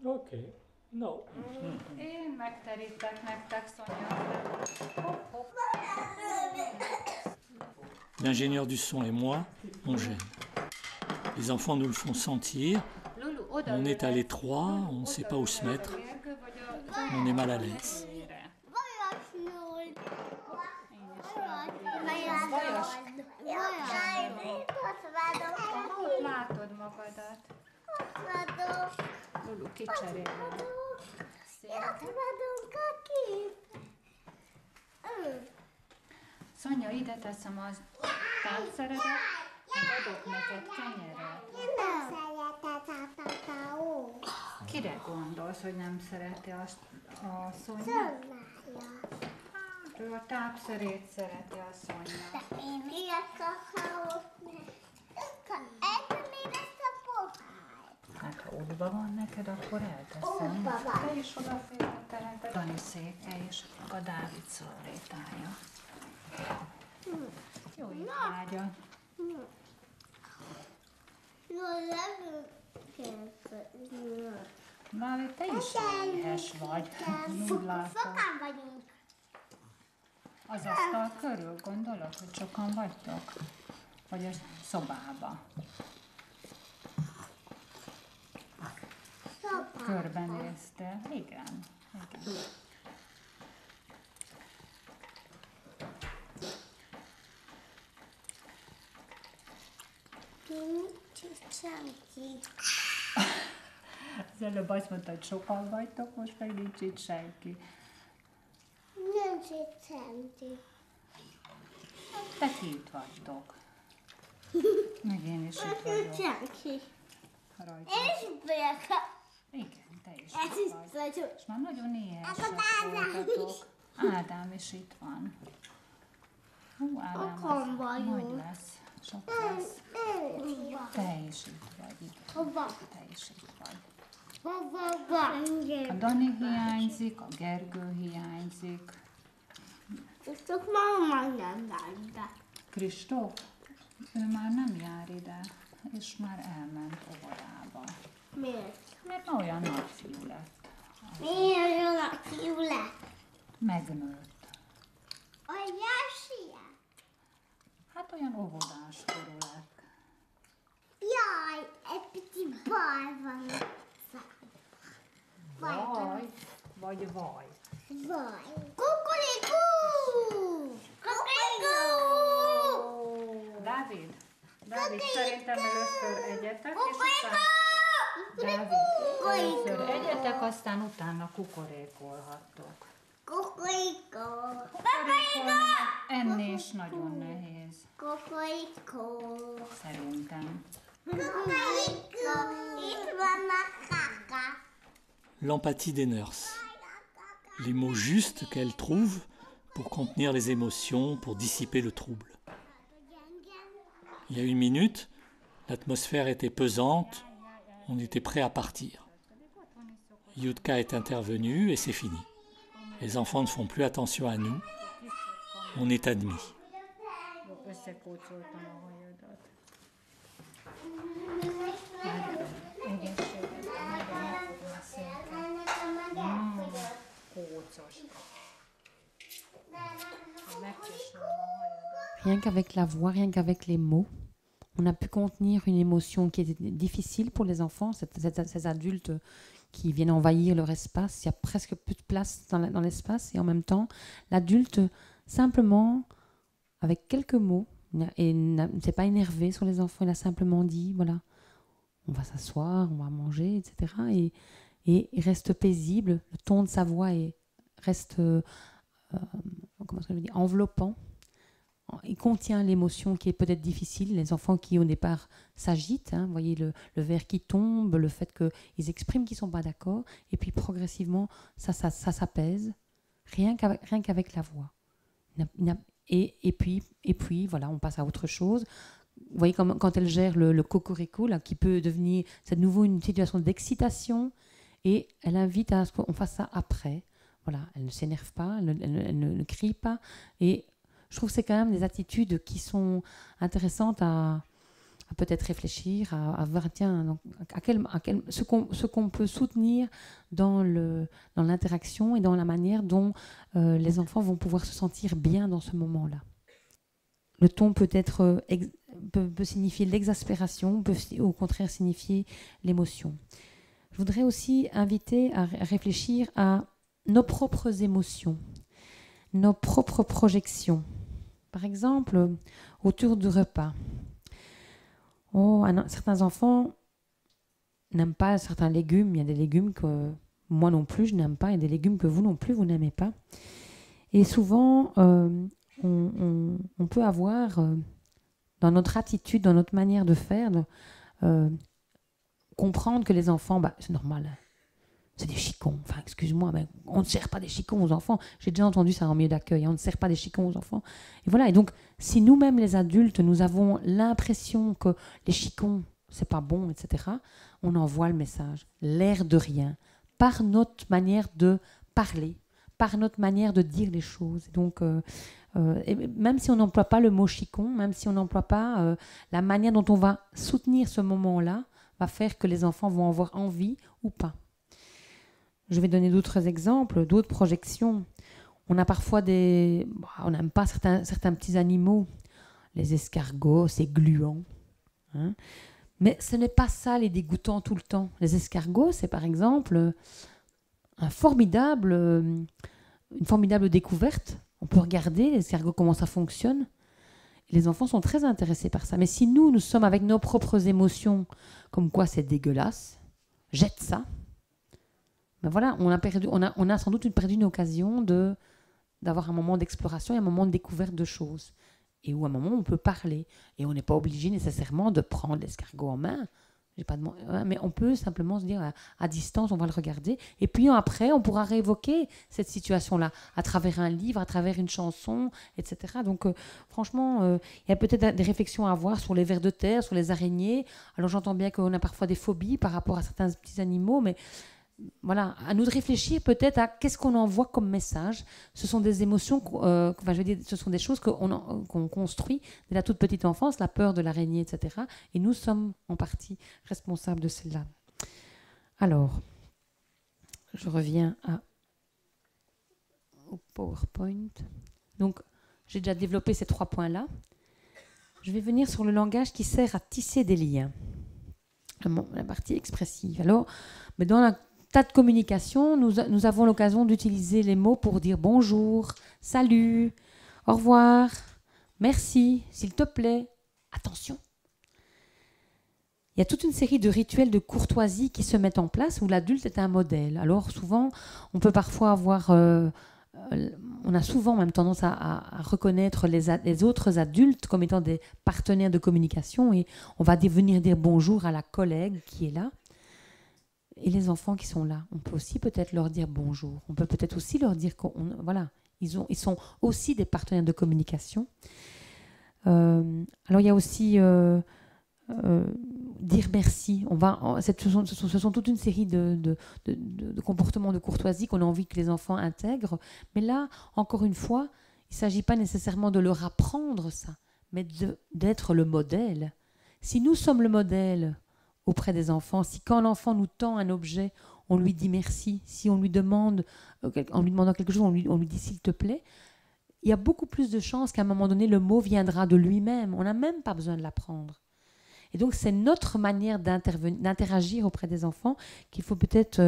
Ok, no. Én megterítek nektek, Szonya. L'ingénieur du son et moi, on gêne. Les enfants nous le font sentir. On est à l'étroit, on ne sait pas où se mettre. On est mal à l'aise. Ott látod magadat. Lulu, kicseréled. Szonya, ide teszem az tápszeredet, adok neked kenyeret. Nem szeretett a ó. Kire gondolsz, hogy nem szereti a Szonya? Szolgálja. Ő a tápszerét szereti a Szonya. Én miért kakaót Ejtem még ezt a pohát. Hát ha útba van neked, akkor elteszem. Útba van. Te is odaférheted. Dani széke és a Dávid szorrétája. Jó étvágya. Jó, levőként. Dávid, te is éhes vagy. Úgy látom. Sokan vagyunk. Az asztal körül gondolod, hogy sokan vagytok? Vagy a szobába? Körbenéztél? Igen. Igen. Nincs senki. Az előbb azt mondta, hogy sokan vagytok, most meg nincs itt senki. Nincs itt senki. Te ki itt vagytok? Meg én is itt Nincs vagyok. senki. Rajta. Én is itt vagyok. Igen, te is Ez itt is vagy. vagyok. És már nagyon éhesek Ádám voltatok. Ádám is itt van. Hú, Ádám Otthon az vagyunk. nagy lesz. Sok lesz. Te is itt vagy. Igen. Hova? Te is itt vagy. Hova? A Dani hiányzik, a Gergő hiányzik. Csak máma nem megy be. Kristóf, ő már nem jár ide, és már elment óvodába. Miért? Mert már olyan nagy fiú lett. Miért olyan a fiú lett? Megnőtt. Óriási? Hát olyan óvodás korú lett. Jaj, egy pici baj van a szemben. Vagy vaj. Vaj. Kukulikú! Kukulikú! Dávid, szerintem először egyetek, és utána... Dávid, először egyetek, aztán utána kukorékolhattok. Kukulikú! Kukorékolni enni is nagyon nehéz, Kukulikú! szerintem. Kukulikú! Itt van a kaka. L'empathie des nurses. Les mots justes qu'elles trouvent pour contenir les émotions, pour dissiper le trouble. Il y a une minute, l'atmosphère était pesante, on était prêt à partir. Yutka est intervenue et c'est fini. Les enfants ne font plus attention à nous, on est admis. Összekócoltam a hajadat. Rien qu'avec la voix, rien qu'avec les mots, on a pu contenir une émotion qui était difficile pour les enfants, ces adultes qui viennent envahir leur espace. Il n'y a presque plus de place dans l'espace et en même temps, l'adulte simplement avec quelques mots, et ne s'est pas énervé sur les enfants, il a simplement dit, voilà, on va s'asseoir, on va manger, etc. Et il reste paisible, le ton de sa voix reste comment est-ce que je veux dire, enveloppant. Il contient l'émotion qui est peut-être difficile. Les enfants qui, au départ, s'agitent, vous voyez le verre qui tombe, le fait qu'ils expriment qu'ils ne sont pas d'accord, et puis progressivement, ça s'apaise, rien qu'avec la voix. Et puis, voilà, on passe à autre chose. Vous voyez, quand elle gère le cocorico, là, qui peut devenir, c'est de nouveau une situation d'excitation, et elle invite à ce qu'on fasse ça après. Voilà, elle ne s'énerve pas, elle ne crie pas, et je trouve que c'est quand même des attitudes qui sont intéressantes à peut-être réfléchir, à voir, tiens, ce qu'on peut soutenir dans l'interaction et dans la manière dont les enfants vont pouvoir se sentir bien dans ce moment-là. Le ton peut signifier l'exaspération, peut au contraire signifier l'émotion. Je voudrais aussi inviter à réfléchir à nos propres émotions, nos propres projections. Par exemple, autour du repas. Certains enfants n'aiment pas certains légumes. Il y a des légumes que moi non plus, je n'aime pas. Il y a des légumes que vous non plus, vous n'aimez pas. Et souvent, on peut avoir, dans notre attitude, dans notre manière de faire, comprendre que les enfants, c'est normal. C'est des chicons. Enfin, excuse-moi, mais on ne sert pas des chicons aux enfants. J'ai déjà entendu ça en milieu d'accueil. On ne sert pas des chicons aux enfants. Et voilà. Et donc, si nous-mêmes, les adultes, nous avons l'impression que les chicons, c'est pas bon, etc., on envoie le message, l'air de rien, par notre manière de parler, par notre manière de dire les choses. Donc, et même si on n'emploie pas le mot chicon, même si on n'emploie pas la manière dont on va soutenir ce moment-là, va faire que les enfants vont avoir envie ou pas. Je vais donner d'autres exemples, d'autres projections. On a parfois on n'aime pas certains petits animaux. Les escargots, c'est gluant. Hein. Mais ce n'est pas ça les dégoûtants tout le temps. Les escargots, c'est par exemple une formidable découverte. On peut regarder les escargots, comment ça fonctionne. Et les enfants sont très intéressés par ça. Mais si nous sommes avec nos propres émotions, comme quoi c'est dégueulasse, jette ça. Ben voilà, on a sans doute perdu une occasion d'avoir un moment d'exploration et un moment de découverte de choses. Et où à un moment on peut parler. Et on n'est pas obligé nécessairement de prendre l'escargot en main. Mais on peut simplement se dire à distance, on va le regarder. Et puis après, on pourra réévoquer cette situation-là à travers un livre, à travers une chanson, etc. Donc franchement, il y a peut-être des réflexions à avoir sur les vers de terre, sur les araignées. Alors j'entends bien qu'on a parfois des phobies par rapport à certains petits animaux, mais voilà, à nous de réfléchir peut-être à qu'est-ce qu'on envoie comme message. Ce sont des émotions, ce sont des choses qu'on construit dès la toute petite enfance, la peur de l'araignée, etc. Et nous sommes en partie responsables de celle-là. Alors, je reviens au PowerPoint. Donc, j'ai déjà développé ces 3 points-là. Je vais venir sur le langage qui sert à tisser des liens. La partie expressive. Alors, mais dans la tas de communication, nous avons l'occasion d'utiliser les mots pour dire bonjour, salut, au revoir, merci, s'il te plaît, attention. Il y a toute une série de rituels de courtoisie qui se mettent en place où l'adulte est un modèle. Alors souvent, on peut parfois avoir... on a souvent même tendance à reconnaître les autres adultes comme étant des partenaires de communication et on va venir dire bonjour à la collègue qui est là. Et les enfants qui sont là, on peut aussi peut-être leur dire bonjour. On peut peut-être aussi leur dire ils sont aussi des partenaires de communication. Alors il y a aussi dire merci. Ce sont toute une série de comportements de courtoisie qu'on a envie que les enfants intègrent. Mais là, encore une fois, il ne s'agit pas nécessairement de leur apprendre ça, mais d'être le modèle. Si nous sommes le modèle auprès des enfants, si quand l'enfant nous tend un objet, on lui dit merci, si on lui demandant quelque chose, on lui dit s'il te plaît, il y a beaucoup plus de chances qu'à un moment donné, le mot viendra de lui-même. On n'a même pas besoin de l'apprendre. Et donc, c'est notre manière d'interagir auprès des enfants qu'il faut peut-être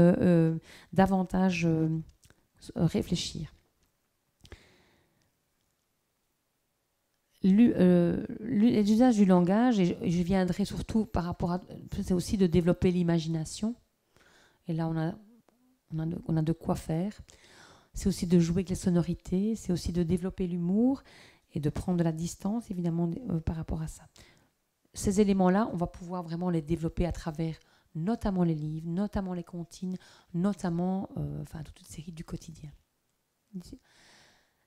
davantage réfléchir. L'usage du langage, et je viendrai surtout par rapport à... C'est aussi de développer l'imagination. Et là, on a de quoi faire. C'est aussi de jouer avec les sonorités, c'est aussi de développer l'humour et de prendre de la distance, évidemment, par rapport à ça. Ces éléments-là, on va pouvoir vraiment les développer à travers notamment les livres, notamment les comptines, notamment toute une série du quotidien.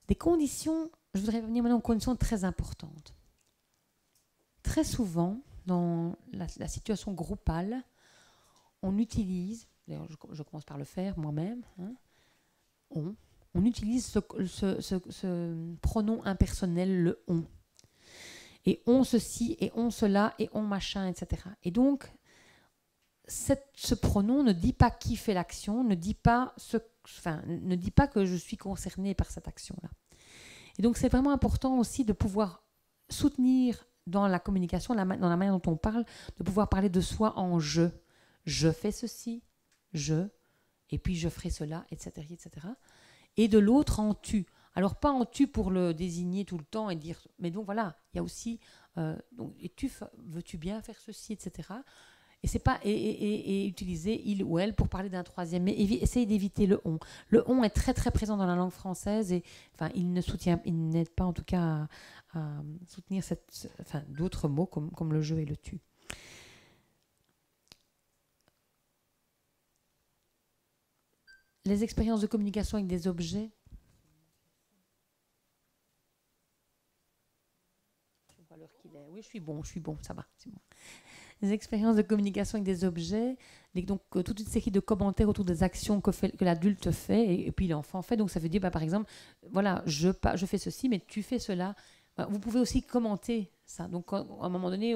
Des conditions, je voudrais revenir maintenant aux conditions très importantes. Très souvent, dans la situation groupale, on utilise, d'ailleurs je commence par le faire moi-même, on utilise ce pronom impersonnel, le « on ». Et « on ceci » et « on cela » et « on machin », etc. Et donc, ce pronom ne dit pas qui fait l'action, ne dit pas que je suis concernée par cette action-là. Et donc, c'est vraiment important aussi de pouvoir soutenir dans la communication, dans la manière dont on parle, de pouvoir parler de soi en « je ». Je fais ceci, je, et puis je ferai cela, etc., etc. Et de l'autre en « tu ». Alors, pas en « tu » pour le désigner tout le temps et dire... Mais donc, voilà, il y a aussi... veux-tu bien faire ceci, etc. Et c'est pas et utiliser il ou elle pour parler d'un troisième, mais essayer d'éviter le on. Le on est très très présent dans la langue française et il n'aide pas en tout cas à soutenir d'autres mots comme le je et le tu. Les expériences de communication avec des objets. Je vois l'heure qu'il est. Oui, je suis bon, ça va, c'est bon. Les expériences de communication avec des objets, donc toute une série de commentaires autour des actions que l'adulte fait et puis l'enfant fait. Donc ça veut dire, par exemple, voilà, je fais ceci, mais tu fais cela. Vous pouvez aussi commenter ça. Donc à un moment donné,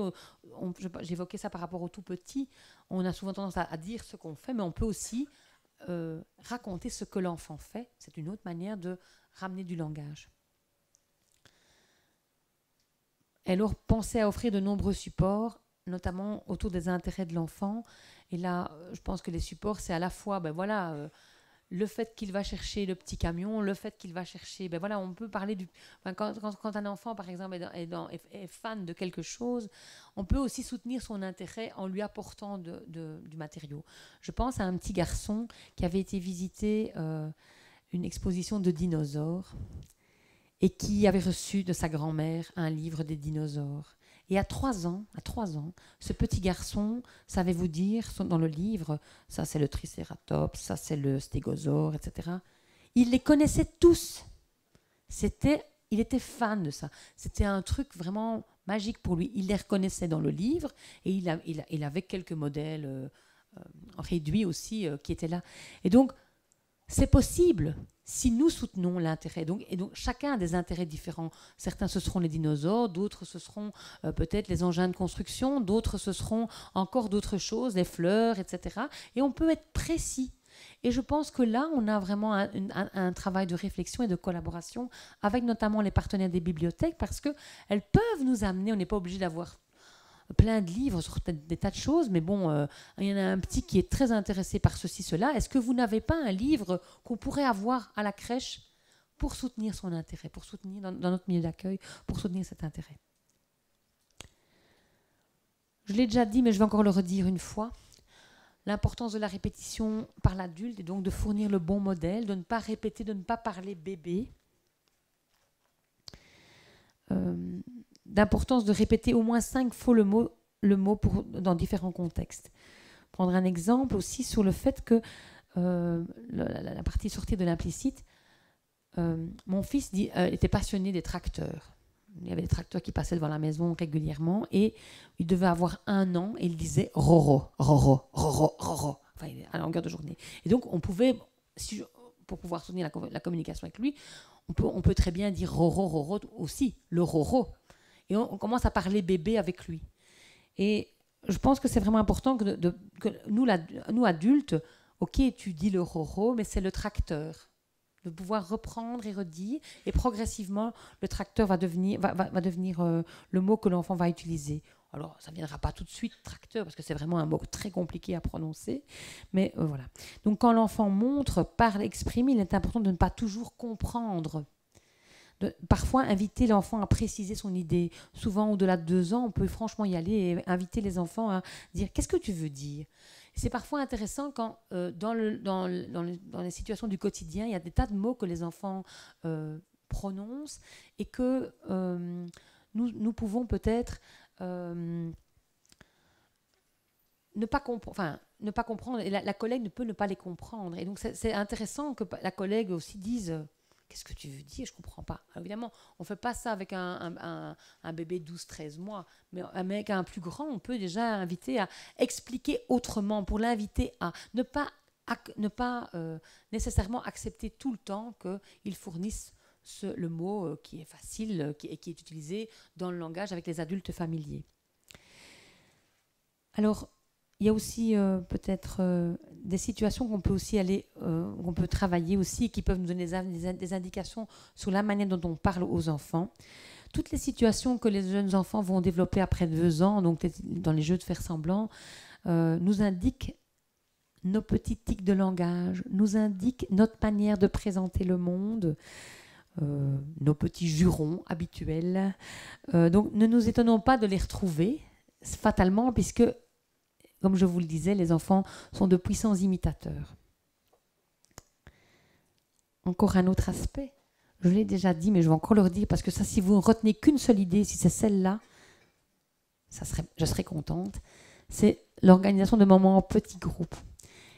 j'évoquais ça par rapport au tout petit, on a souvent tendance à dire ce qu'on fait, mais on peut aussi raconter ce que l'enfant fait. C'est une autre manière de ramener du langage. Et alors, pensez à offrir de nombreux supports, notamment autour des intérêts de l'enfant. Et là, je pense que les supports, c'est à la fois, le fait qu'il va chercher le petit camion, le fait qu'il va chercher, on peut parler du... Quand un enfant, par exemple, est fan de quelque chose, on peut aussi soutenir son intérêt en lui apportant du matériau. Je pense à un petit garçon qui avait été visiter une exposition de dinosaures et qui avait reçu de sa grand-mère un livre des dinosaures. Et à 3 ans, ce petit garçon savait vous dire, dans le livre, ça c'est le tricératops, ça c'est le stégosaure, etc. Il les connaissait tous. Il était fan de ça. C'était un truc vraiment magique pour lui. Il les reconnaissait dans le livre et il avait quelques modèles réduits aussi qui étaient là. Et donc, c'est possible si nous soutenons l'intérêt. Et donc, chacun a des intérêts différents. Certains, ce seront les dinosaures, d'autres, ce seront peut-être les engins de construction, d'autres, ce seront encore d'autres choses, les fleurs, etc. Et on peut être précis. Et je pense que là, on a vraiment un travail de réflexion et de collaboration avec notamment les partenaires des bibliothèques parce qu'elles peuvent nous amener, on n'est pas obligé d'avoir plein de livres sur des tas de choses, mais bon, il y en a un petit qui est très intéressé par ceci, cela. Est-ce que vous n'avez pas un livre qu'on pourrait avoir à la crèche pour soutenir son intérêt, pour soutenir dans notre milieu d'accueil, pour soutenir cet intérêt? Je l'ai déjà dit, mais je vais encore le redire une fois. L'importance de la répétition par l'adulte et donc de fournir le bon modèle, de ne pas répéter, de ne pas parler bébé. D'importance de répéter au moins 5 fois le mot dans différents contextes. Prendre un exemple aussi sur le fait que la partie sortie de l'implicite, mon fils était passionné des tracteurs. Il y avait des tracteurs qui passaient devant la maison régulièrement et il devait avoir 1 an et il disait roro, roro, roro, roro, enfin, à longueur de journée. Et donc, on pouvait, pour pouvoir soutenir la communication avec lui, on peut très bien dire roro, roro aussi, le roro. Et on commence à parler bébé avec lui. Et je pense que c'est vraiment important que nous adultes, ok, tu dis le roro, mais c'est le tracteur. De pouvoir reprendre et redire. Et progressivement, le tracteur va devenir le mot que l'enfant va utiliser. Alors, ça ne viendra pas tout de suite, tracteur, parce que c'est vraiment un mot très compliqué à prononcer. Mais voilà. Donc, quand l'enfant montre, parle, exprime, il est important de ne pas toujours comprendre. parfois inviter l'enfant à préciser son idée. Souvent, au-delà de 2 ans, on peut franchement y aller et inviter les enfants à dire « Qu'est-ce que tu veux dire ?» C'est parfois intéressant quand, dans les situations du quotidien, il y a des tas de mots que les enfants prononcent et que nous pouvons peut-être ne pas comprendre. Et la collègue ne peut ne pas les comprendre. Et donc, c'est intéressant que la collègue aussi dise qu'est-ce que tu veux dire? Je ne comprends pas. Alors, évidemment, on ne fait pas ça avec un bébé de 12-13 mois, mais avec un plus grand, on peut déjà inviter à expliquer autrement, pour l'inviter à ne pas nécessairement accepter tout le temps qu'il fournisse le mot qui est facile et qui est utilisé dans le langage avec les adultes familiers. Alors, il y a aussi peut-être des situations qu'on peut aussi qu'on peut travailler aussi et qui peuvent nous donner des indications sur la manière dont on parle aux enfants. Toutes les situations que les jeunes enfants vont développer après 2 ans, donc dans les jeux de faire semblant, nous indiquent nos petits tics de langage, nous indiquent notre manière de présenter le monde, nos petits jurons habituels. Donc ne nous étonnons pas de les retrouver fatalement, puisque comme je vous le disais, les enfants sont de puissants imitateurs. Encore un autre aspect, je l'ai déjà dit, mais je vais encore le redire, parce que ça, si vous ne retenez qu'une seule idée, si c'est celle-là, je serais contente, c'est l'organisation de moments en petits groupes.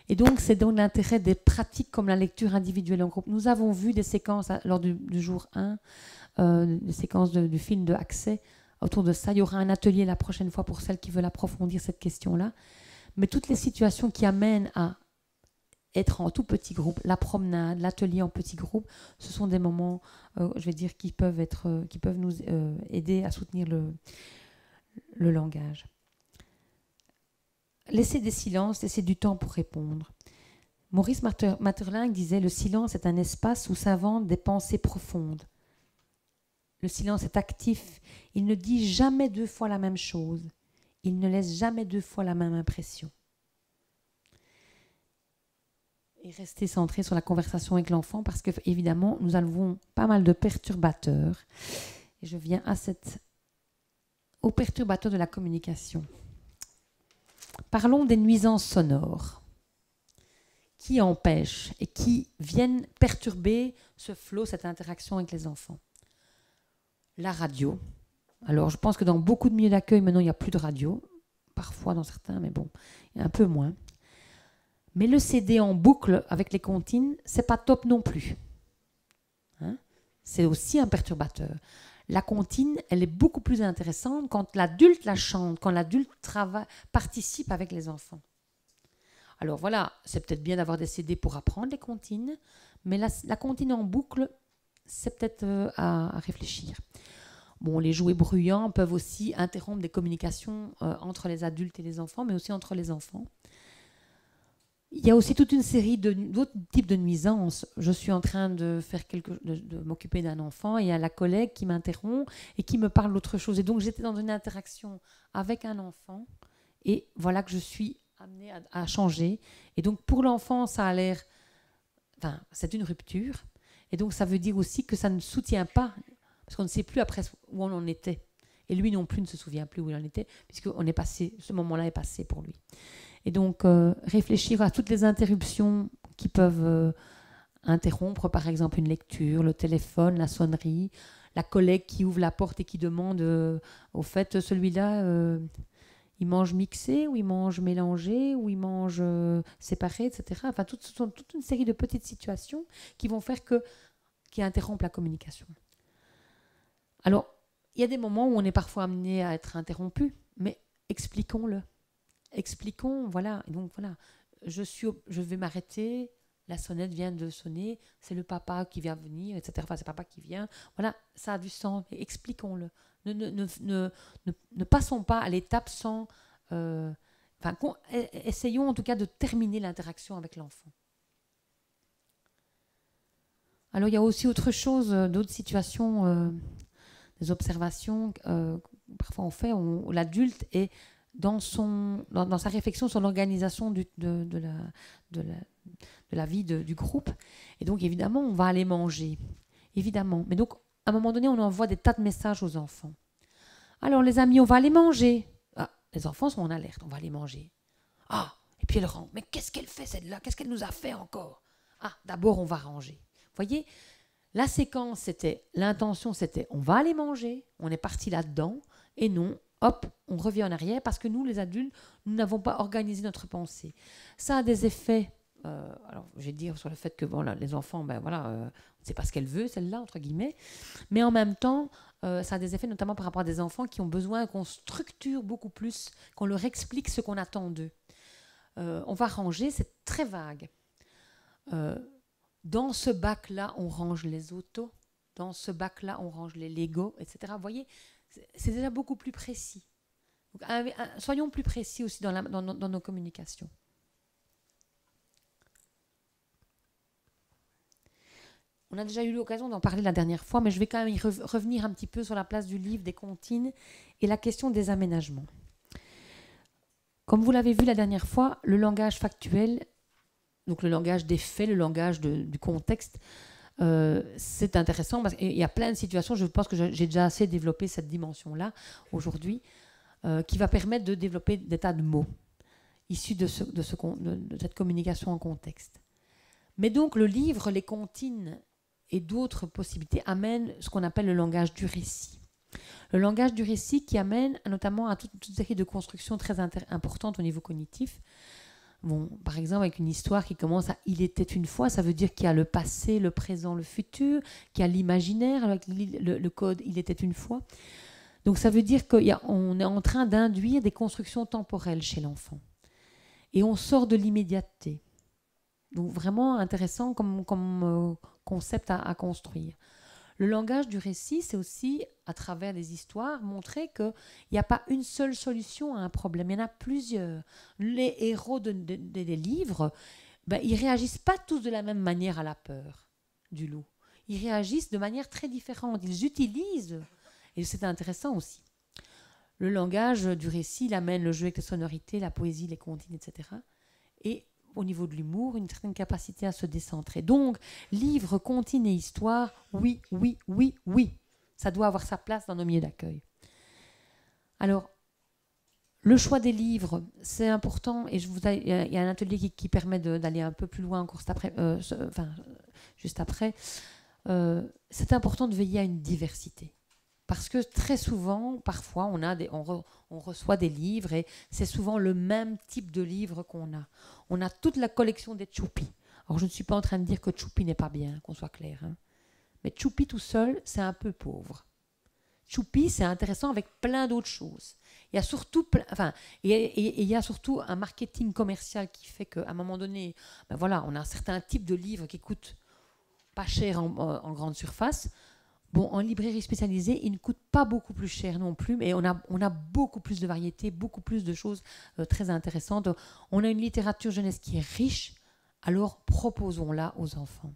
Et donc, c'est dans l'intérêt des pratiques comme la lecture individuelle en groupe. Nous avons vu des séquences lors du jour 1, des séquences du film de Accès. Autour de ça, il y aura un atelier la prochaine fois pour celles qui veulent approfondir cette question-là. Mais toutes les situations qui amènent à être en tout petit groupe, la promenade, l'atelier en petit groupe, ce sont des moments, je vais dire, qui peuvent nous aider à soutenir le langage. Laisser des silences, laisser du temps pour répondre. Maurice Maeterlinck disait « Le silence est un espace où s'inventent des pensées profondes. Le silence est actif, il ne dit jamais 2 fois la même chose, il ne laisse jamais 2 fois la même impression. » Et rester centré sur la conversation avec l'enfant, parce que évidemment, nous avons pas mal de perturbateurs. Et je viens aux perturbateurs de la communication. Parlons des nuisances sonores qui empêchent et qui viennent perturber ce flot, cette interaction avec les enfants. La radio. Alors, je pense que dans beaucoup de milieux d'accueil, maintenant, il n'y a plus de radio. Parfois dans certains, mais bon, il y a un peu moins. Mais le CD en boucle avec les comptines, c'est pas top non plus. Hein? C'est aussi un perturbateur. La comptine, elle est beaucoup plus intéressante quand l'adulte la chante, quand l'adulte participe avec les enfants. Alors voilà, c'est peut-être bien d'avoir des CD pour apprendre les comptines, mais la comptine en boucle, c'est peut-être à réfléchir. Bon, les jouets bruyants peuvent aussi interrompre des communications entre les adultes et les enfants, mais aussi entre les enfants. Il y a aussi toute une série d'autres types de nuisances. Je suis en train de m'occuper d'un enfant et il y a la collègue qui m'interrompt et qui me parle d'autre chose. Et donc, j'étais dans une interaction avec un enfant et voilà que je suis amenée à changer. Et donc, pour l'enfant, ça a l'air... Enfin, c'est une rupture. Et donc, ça veut dire aussi que ça ne soutient pas, parce qu'on ne sait plus après où on en était. Et lui non plus ne se souvient plus où il en était, puisque ce moment-là est passé pour lui. Et donc, réfléchir à toutes les interruptions qui peuvent interrompre, par exemple, une lecture, le téléphone, la sonnerie, la collègue qui ouvre la porte et qui demande, au fait, celui-là, il mange mixé, ou il mange mélangé, ou il mange séparé, etc. Enfin, toute une série de petites situations qui vont faire qui interrompent la communication. Alors, il y a des moments où on est parfois amené à être interrompu, mais expliquons-le. Expliquons, voilà. Et donc voilà, je vais m'arrêter, la sonnette vient de sonner, c'est le papa qui vient venir, etc. Enfin, c'est papa qui vient. Voilà, ça a du sens. Et expliquons-le. Ne passons pas à l'étape sans... essayons en tout cas de terminer l'interaction avec l'enfant. Alors, il y a aussi autre chose, d'autres situations, des observations. Parfois, on fait, où l'adulte est dans sa réflexion sur l'organisation de la vie du groupe. Et donc, évidemment, on va aller manger. Évidemment. Mais donc, à un moment donné, on envoie des tas de messages aux enfants. Alors les amis, on va aller manger. Ah, les enfants sont en alerte, on va aller manger. Ah, et puis elle rentre. Mais qu'est-ce qu'elle fait celle-là? Qu'est-ce qu'elle nous a fait encore? Ah, d'abord on va ranger. Vous voyez, la séquence c'était, l'intention c'était on va aller manger, on est parti là-dedans, et non, hop, on revient en arrière parce que nous les adultes, nous n'avons pas organisé notre pensée. Ça a des effets, alors je vais dire sur le fait que bon, là, les enfants, ben voilà, on ne sait pas ce qu'elle veut, celle-là, entre guillemets, mais en même temps, ça a des effets notamment par rapport à des enfants qui ont besoin qu'on structure beaucoup plus, qu'on leur explique ce qu'on attend d'eux. On va ranger, c'est très vague. Dans ce bac-là, on range les autos. Dans ce bac-là, on range les Legos, etc. Vous voyez, c'est déjà beaucoup plus précis. Donc, soyons plus précis aussi dans nos communications. On a déjà eu l'occasion d'en parler la dernière fois, mais je vais quand même y revenir un petit peu sur la place du livre, des comptines et la question des aménagements. Comme vous l'avez vu la dernière fois, le langage factuel, donc le langage des faits, le langage du contexte, c'est intéressant parce qu'il y a plein de situations, je pense que j'ai déjà assez développé cette dimension-là aujourd'hui, qui va permettre de développer des tas de mots issus de cette communication en contexte. Mais donc le livre, les comptines et d'autres possibilités amènent ce qu'on appelle le langage du récit. Le langage du récit qui amène notamment à toute une série de constructions très importantes au niveau cognitif. Bon, par exemple, avec une histoire qui commence à « il était une fois », ça veut dire qu'il y a le passé, le présent, le futur, qu'il y a l'imaginaire avec le code « il était une fois ». Donc ça veut dire qu'on est en train d'induire des constructions temporelles chez l'enfant. Et on sort de l'immédiateté. Donc vraiment intéressant comme concept à construire. Le langage du récit, c'est aussi, à travers des histoires, montrer qu'il n'y a pas une seule solution à un problème, il y en a plusieurs. Les héros des livres, ils ne réagissent pas tous de la même manière à la peur du loup. Ils réagissent de manière très différente. Ils utilisent, et c'est intéressant aussi. Le langage du récit, il amène le jeu avec les sonorités, la poésie, les comptines, etc. Et au niveau de l'humour, une certaine capacité à se décentrer. Donc, livre, comptines et histoire, oui, oui, oui, oui. Ça doit avoir sa place dans nos milieux d'accueil. Alors, le choix des livres, c'est important. Et il y a un atelier qui permet d'aller un peu plus loin encore juste après. C'est important de veiller à une diversité. Parce que très souvent, parfois, on reçoit des livres et c'est souvent le même type de livre qu'on a. On a toute la collection des Tchoupi. Alors, je ne suis pas en train de dire que Tchoupi n'est pas bien, qu'on soit clair. Hein. Mais Tchoupi tout seul, c'est un peu pauvre. Tchoupi, c'est intéressant avec plein d'autres choses. Il y a surtout, il y a surtout un marketing commercial qui fait qu'à un moment donné, voilà, on a un certain type de livres qui coûtent pas cher en grande surface. Bon, en librairie spécialisée, il ne coûte pas beaucoup plus cher non plus, mais on a beaucoup plus de variétés, beaucoup plus de choses très intéressantes. On a une littérature jeunesse qui est riche, alors proposons-la aux enfants.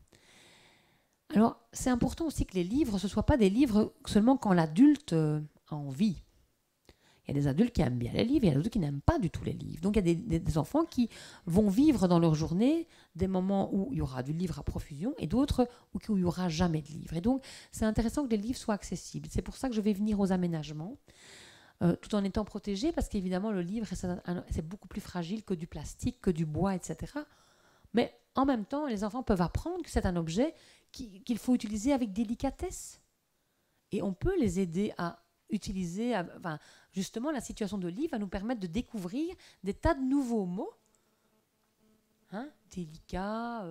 Alors, c'est important aussi que les livres, ce ne soient pas des livres seulement quand l'adulte a envie. Il y a des adultes qui aiment bien les livres, il y a d'autres qui n'aiment pas du tout les livres. Donc, il y a des enfants qui vont vivre dans leur journée des moments où il y aura du livre à profusion et d'autres où il n'y aura jamais de livre. Et donc, c'est intéressant que les livres soient accessibles. C'est pour ça que je vais venir aux aménagements, tout en étant protégé, parce qu'évidemment, le livre, c'est beaucoup plus fragile que du plastique, que du bois, etc. Mais en même temps, les enfants peuvent apprendre que c'est un objet qu'il faut utiliser avec délicatesse. Et on peut les aider à utiliser, justement, la situation de livre va nous permettre de découvrir des tas de nouveaux mots. Hein, délicat,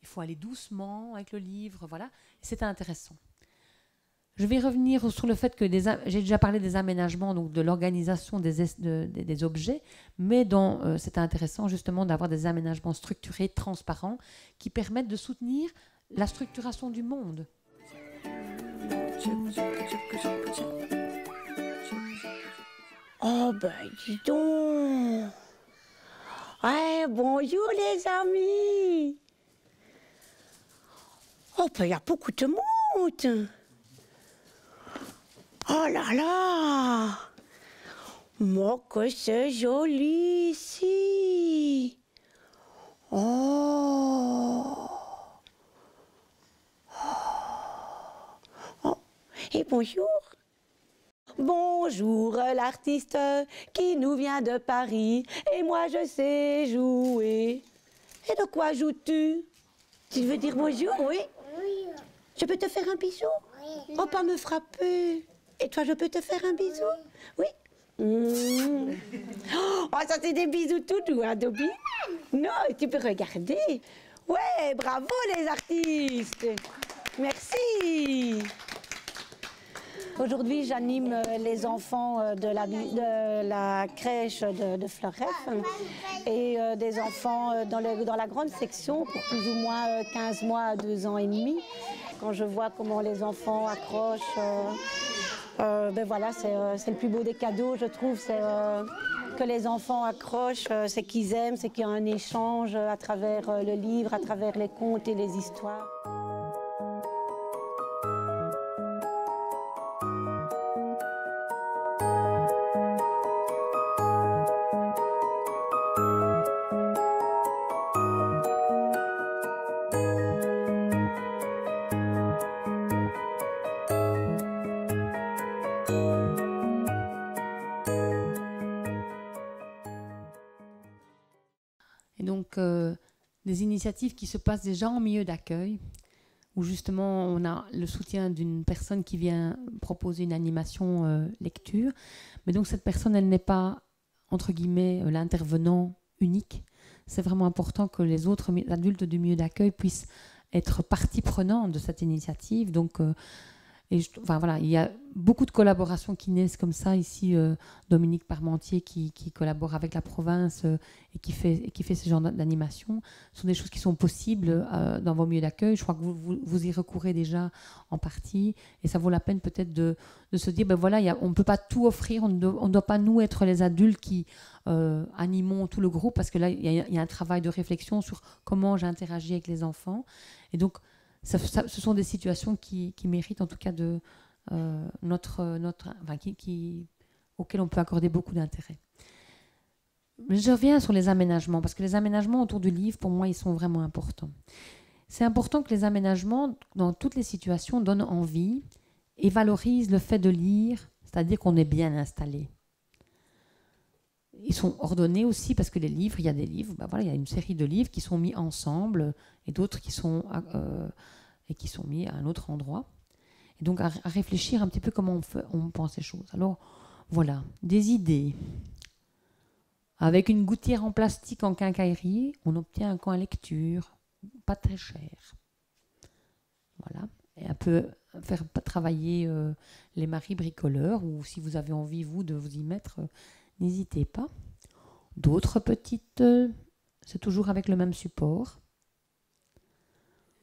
il faut aller doucement avec le livre, voilà. C'est intéressant. Je vais revenir sur le fait que j'ai déjà parlé des aménagements, donc de l'organisation des objets, mais c'est intéressant justement d'avoir des aménagements structurés, transparents, qui permettent de soutenir la structuration du monde. Oh ben dis donc. Ouais, bonjour les amis. Oh ben il y a beaucoup de monde. Oh là là. Moi que c'est joli ici. Oh. Oh. Et bonjour. Bonjour l'artiste qui nous vient de Paris. Et moi je sais jouer. Et de quoi joues-tu? Tu veux dire bonjour, oui? Oui. Je peux te faire un bisou? Oui. Oh, pas me frapper. Et toi, je peux te faire un bisou? Oui. Oh, ça c'est des bisous tout doux, hein, Dobby? Non, tu peux regarder. Ouais, bravo les artistes. Merci. Aujourd'hui, j'anime les enfants de la crèche de Fleuref et des enfants dans la grande section pour plus ou moins 15 mois à 2 ans et demi. Quand je vois comment les enfants accrochent, ben voilà, c'est le plus beau des cadeaux, je trouve. C'est que les enfants accrochent, c'est qu'ils aiment, c'est qu'il y a un échange à travers le livre, à travers les contes et les histoires. Et donc, des initiatives qui se passent déjà en milieu d'accueil, où justement on a le soutien d'une personne qui vient proposer une animation lecture. Mais donc cette personne, elle n'est pas, entre guillemets, l'intervenant unique. C'est vraiment important que les autres adultes du milieu d'accueil puissent être partie prenante de cette initiative. Donc, enfin, voilà, il y a beaucoup de collaborations qui naissent comme ça. Ici, Dominique Parmentier qui collabore avec la province et qui fait ce genre d'animation. Ce sont des choses qui sont possibles dans vos milieux d'accueil. Je crois que vous y recourez déjà en partie. Et ça vaut la peine peut-être de se dire, ben voilà, on ne peut pas tout offrir. On ne doit pas, nous, être les adultes qui animons tout le groupe, parce que là, il y a un travail de réflexion sur comment j'interagis avec les enfants. Et donc, ce sont des situations qui méritent en tout cas auxquelles on peut accorder beaucoup d'intérêt. Mais je reviens sur les aménagements, parce que les aménagements autour du livre, pour moi, ils sont vraiment importants. C'est important que les aménagements, dans toutes les situations, donnent envie et valorisent le fait de lire, c'est-à-dire qu'on est bien installé. Ils sont ordonnés aussi, parce que les livres, il y a des livres, ben voilà, il y a une série de livres qui sont mis ensemble et d'autres qui sont mis à un autre endroit. Et donc à réfléchir un petit peu comment on pense les choses. Alors voilà, des idées. Avec une gouttière en plastique en quincaillerie, on obtient un coin lecture, pas très cher. Voilà, et un peu faire travailler les maris bricoleurs, ou si vous avez envie, vous, de vous y mettre, n'hésitez pas. D'autres petites, c'est toujours avec le même support.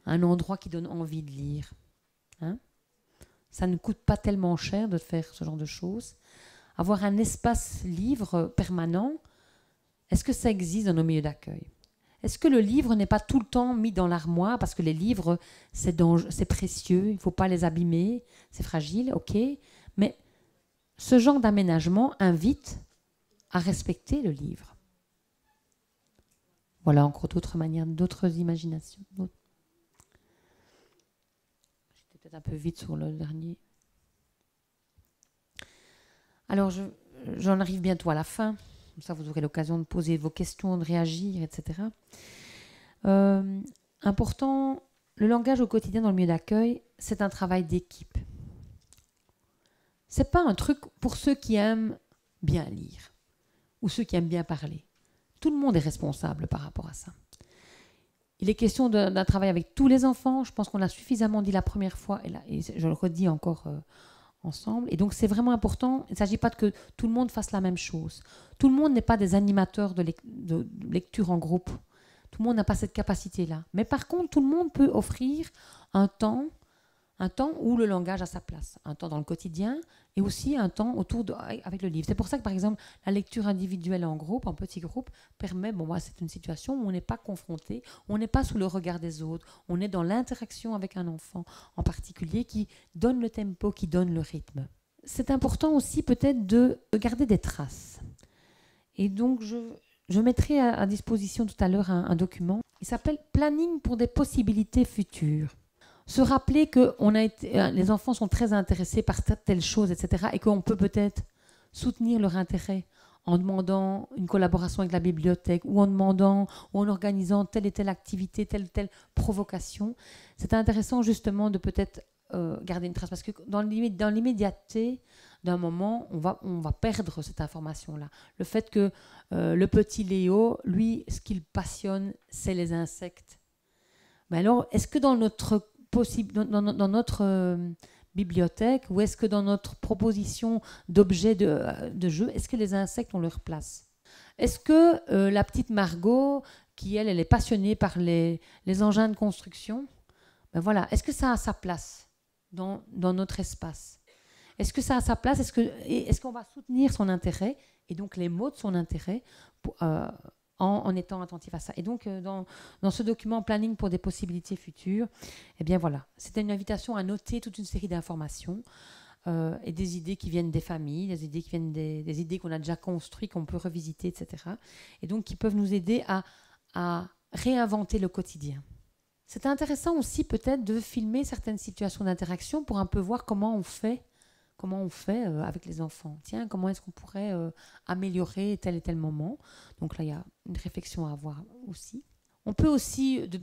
Un endroit qui donne envie de lire. Hein? Ça ne coûte pas tellement cher de faire ce genre de choses. Avoir un espace livre permanent, est-ce que ça existe dans nos milieux d'accueil? Est-ce que le livre n'est pas tout le temps mis dans l'armoire, parce que les livres, c'est précieux, il ne faut pas les abîmer, c'est fragile, ok. Mais ce genre d'aménagement invite à respecter le livre. Voilà encore d'autres manières, d'autres imaginations. J'étais peut-être un peu vite sur le dernier. Alors, j'en arrive bientôt à la fin. Comme ça, vous aurez l'occasion de poser vos questions, de réagir, etc. Important, le langage au quotidien dans le milieu d'accueil, c'est un travail d'équipe. C'est pas un truc pour ceux qui aiment bien lire ou ceux qui aiment bien parler. Tout le monde est responsable par rapport à ça. Il est question d'un travail avec tous les enfants. Je pense qu'on l'a suffisamment dit la première fois et je le redis encore ensemble. Et donc, c'est vraiment important. Il ne s'agit pas que tout le monde fasse la même chose. Tout le monde n'est pas des animateurs de lecture en groupe. Tout le monde n'a pas cette capacité-là. Mais par contre, tout le monde peut offrir un temps où le langage a sa place. Un temps dans le quotidien et aussi un temps avec le livre. C'est pour ça que, par exemple, la lecture individuelle en groupe, en petit groupe, permet, c'est une situation où on n'est pas confronté, on n'est pas sous le regard des autres, on est dans l'interaction avec un enfant en particulier qui donne le tempo, qui donne le rythme. C'est important aussi peut-être de garder des traces. Et donc, je mettrai à disposition tout à l'heure un document. Il s'appelle « Planning pour des possibilités futures ». Se rappeler que les enfants sont très intéressés par telle chose, etc. et qu'on peut peut-être soutenir leur intérêt en demandant une collaboration avec la bibliothèque ou en organisant telle et telle activité, telle ou telle provocation. C'est intéressant justement de peut-être garder une trace parce que dans l'immédiateté d'un moment, on va perdre cette information-là. Le fait que le petit Léo, lui, ce qu'il passionne, c'est les insectes. Mais alors, est-ce que dans notre bibliothèque ou est-ce que dans notre proposition d'objets de jeu, est-ce que les insectes ont leur place? Est-ce que la petite Margot, qui elle est passionnée par les engins de construction, ben voilà, est-ce que ça a sa place dans notre espace? Est-ce que ça a sa place? Est-ce qu'on va soutenir son intérêt et donc les mots de son intérêt en étant attentif à ça? Et donc, dans ce document Planning pour des possibilités futures, eh bien voilà, c'était une invitation à noter toute une série d'informations et des idées qui viennent des familles, des idées qui viennent des idées qu'on a déjà construites, qu'on peut revisiter, etc. Et donc qui peuvent nous aider à réinventer le quotidien. C'est intéressant aussi peut-être de filmer certaines situations d'interaction pour un peu voir comment on fait avec les enfants. Tiens, comment est-ce qu'on pourrait améliorer tel et tel moment? Donc là, il y a une réflexion à avoir aussi. On peut aussi, une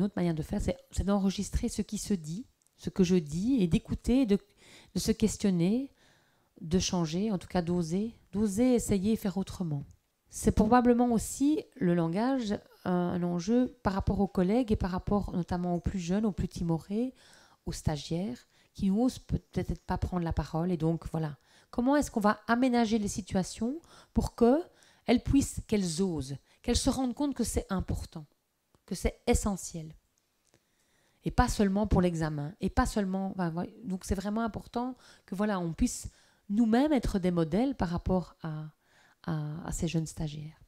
autre manière de faire, c'est d'enregistrer ce qui se dit, ce que je dis, et d'écouter, de se questionner, de changer, en tout cas d'oser essayer et faire autrement. C'est probablement aussi le langage un enjeu par rapport aux collègues et par rapport notamment aux plus jeunes, aux plus timorés, aux stagiaires qui n'osent peut-être pas prendre la parole. Et donc, voilà. Comment est-ce qu'on va aménager les situations pour qu'elles osent, qu'elles se rendent compte que c'est important, que c'est essentiel. Et pas seulement pour l'examen. Et pas seulement... donc, c'est vraiment important que, voilà, on puisse nous-mêmes être des modèles par rapport à ces jeunes stagiaires.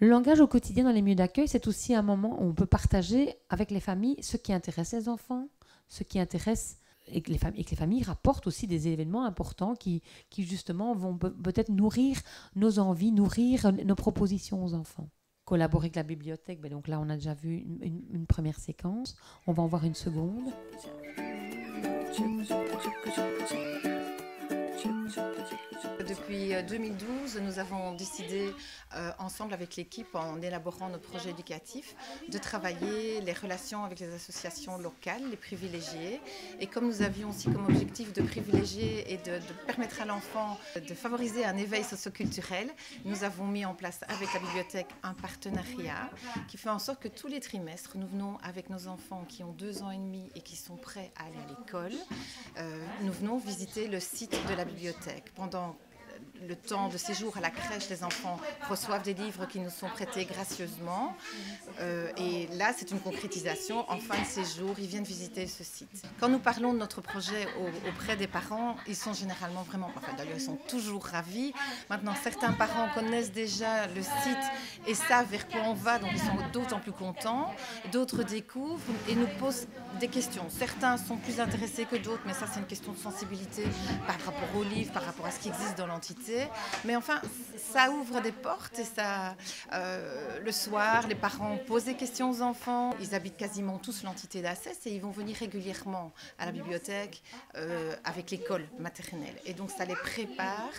Le langage au quotidien dans les milieux d'accueil, c'est aussi un moment où on peut partager avec les familles ce qui intéresse les enfants, ce qui intéresse et que les familles rapportent aussi des événements importants qui justement vont peut-être nourrir nos envies, nourrir nos propositions aux enfants. Collaborer avec la bibliothèque, donc là on a déjà vu une première séquence, on va en voir une seconde. Depuis 2012, nous avons décidé ensemble avec l'équipe, en élaborant notre projet éducatif, de travailler les relations avec les associations locales, les privilégiés. Et comme nous avions aussi comme objectif de privilégier et de permettre à l'enfant de favoriser un éveil socioculturel, nous avons mis en place avec la bibliothèque un partenariat qui fait en sorte que tous les trimestres, nous venons avec nos enfants qui ont 2 ans et demi et qui sont prêts à aller à l'école, nous venons visiter le site de la bibliothèque. Pendant le temps de séjour à la crèche, les enfants reçoivent des livres qui nous sont prêtés gracieusement. Et là, c'est une concrétisation. En fin de séjour, ils viennent visiter ce site. Quand nous parlons de notre projet auprès des parents, ils sont généralement vraiment... d'ailleurs, ils sont toujours ravis. Maintenant, certains parents connaissent déjà le site et savent vers quoi on va, donc ils sont d'autant plus contents. D'autres découvrent et nous posent des questions. Certains sont plus intéressés que d'autres, mais ça, c'est une question de sensibilité par rapport aux livres, par rapport à ce qui existe dans l'entité. Mais enfin, ça ouvre des portes et ça, le soir, les parents posent des questions aux enfants. Ils habitent quasiment tous l'entité d'Assès et ils vont venir régulièrement à la bibliothèque avec l'école maternelle. Et donc, ça les prépare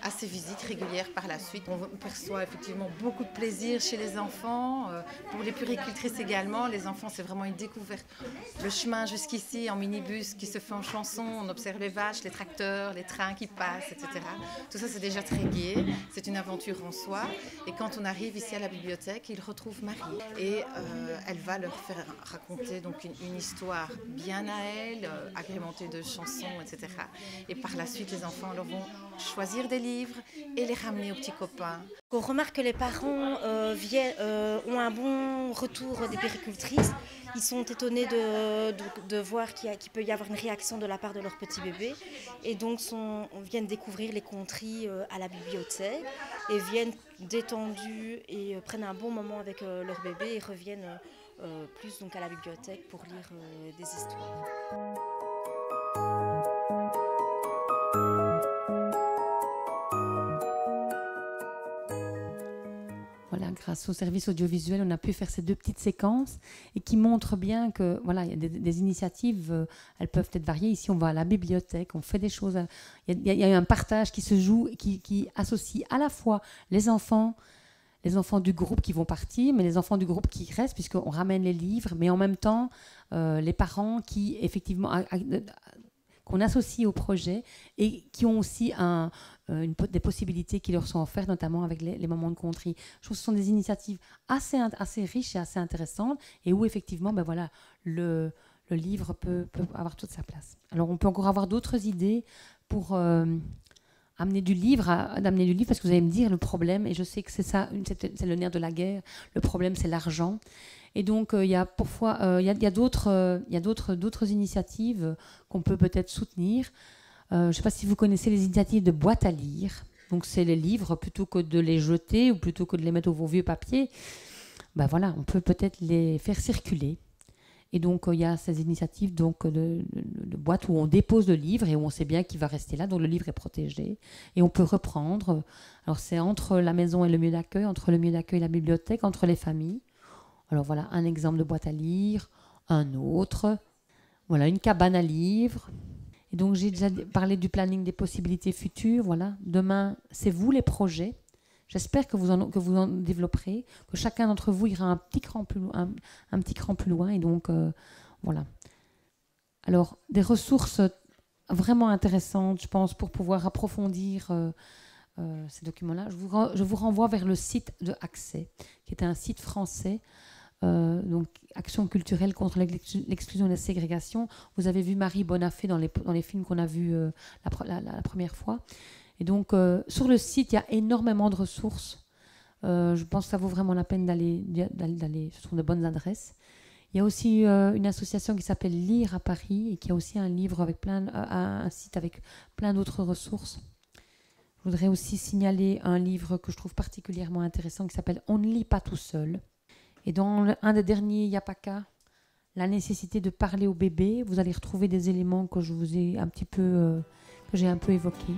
à ces visites régulières par la suite. On perçoit effectivement beaucoup de plaisir chez les enfants. Pour les puéricultrices également, les enfants, c'est vraiment une découverte. Le chemin jusqu'ici en minibus qui se fait en chanson, on observe les vaches, les tracteurs, les trains qui passent, etc. Tout ça, c'est déjà très gai, c'est une aventure en soi. Et quand on arrive ici à la bibliothèque, ils retrouvent Marie. Et elle va leur faire raconter donc une histoire bien à elle, agrémentée de chansons, etc. Et par la suite, les enfants leur vont choisir des livres et les ramener aux petits copains. On remarque que les parents ont un bon retour des puéricultrices. Ils sont étonnés de voir qu'il peut y avoir une réaction de la part de leur petit bébé. Et donc viennent découvrir les conteries à la bibliothèque et viennent détendus et prennent un bon moment avec leur bébé et reviennent plus donc à la bibliothèque pour lire des histoires. grâce au service audiovisuel, on a pu faire ces 2 petites séquences et qui montrent bien que voilà, il y a des initiatives, elles peuvent être variées. Ici, on va à la bibliothèque, on fait des choses. Il y a un partage qui se joue, qui associe à la fois les enfants du groupe qui vont partir, mais les enfants du groupe qui restent, puisqu'on ramène les livres, mais en même temps, les parents qui, effectivement, qu'on associe au projet et qui ont aussi des possibilités qui leur sont offertes, notamment avec les moments de conterie. Je trouve que ce sont des initiatives assez riches et assez intéressantes et où, effectivement, ben voilà, le livre peut avoir toute sa place. Alors, on peut encore avoir d'autres idées pour amener du livre parce que vous allez me dire le problème, et je sais que c'est ça, c'est le nerf de la guerre, le problème c'est l'argent. Et donc il y a parfois il y a d'autres initiatives qu'on peut peut-être soutenir. Je ne sais pas si vous connaissez les initiatives de boîte à lire. Donc c'est les livres, plutôt que de les jeter ou plutôt que de les mettre au vieux papier, ben voilà, on peut peut-être les faire circuler. Et donc, il y a ces initiatives donc, de boîtes où on dépose le livre et où on sait bien qu'il va rester là. Donc, le livre est protégé et on peut reprendre. Alors, c'est entre la maison et le mieux d'accueil, entre le mieux d'accueil et la bibliothèque, entre les familles. Alors, voilà un exemple de boîte à lire, un autre. Voilà, une cabane à livres. Et donc, j'ai déjà parlé du planning des possibilités futures. Voilà, demain, c'est vous les projets. J'espère que vous en développerez, que chacun d'entre vous ira un petit cran plus loin. Et donc, voilà. Alors, des ressources vraiment intéressantes, je pense, pour pouvoir approfondir ces documents-là. Je vous renvoie vers le site de Accès, qui est un site français, donc Action culturelle contre l'exclusion et la ségrégation. Vous avez vu Marie Bonafé dans les films qu'on a vus la première fois. Et donc, sur le site, il y a énormément de ressources. Je pense que ça vaut vraiment la peine d'aller. Ce sont de bonnes adresses. Il y a aussi une association qui s'appelle Lire à Paris et qui a aussi un livre avec un site avec plein d'autres ressources. Je voudrais aussi signaler un livre que je trouve particulièrement intéressant qui s'appelle « On ne lit pas tout seul ». Et dans un des derniers Yapaka, la nécessité de parler au bébé, vous allez retrouver des éléments que je vous ai que j'ai un peu évoqués.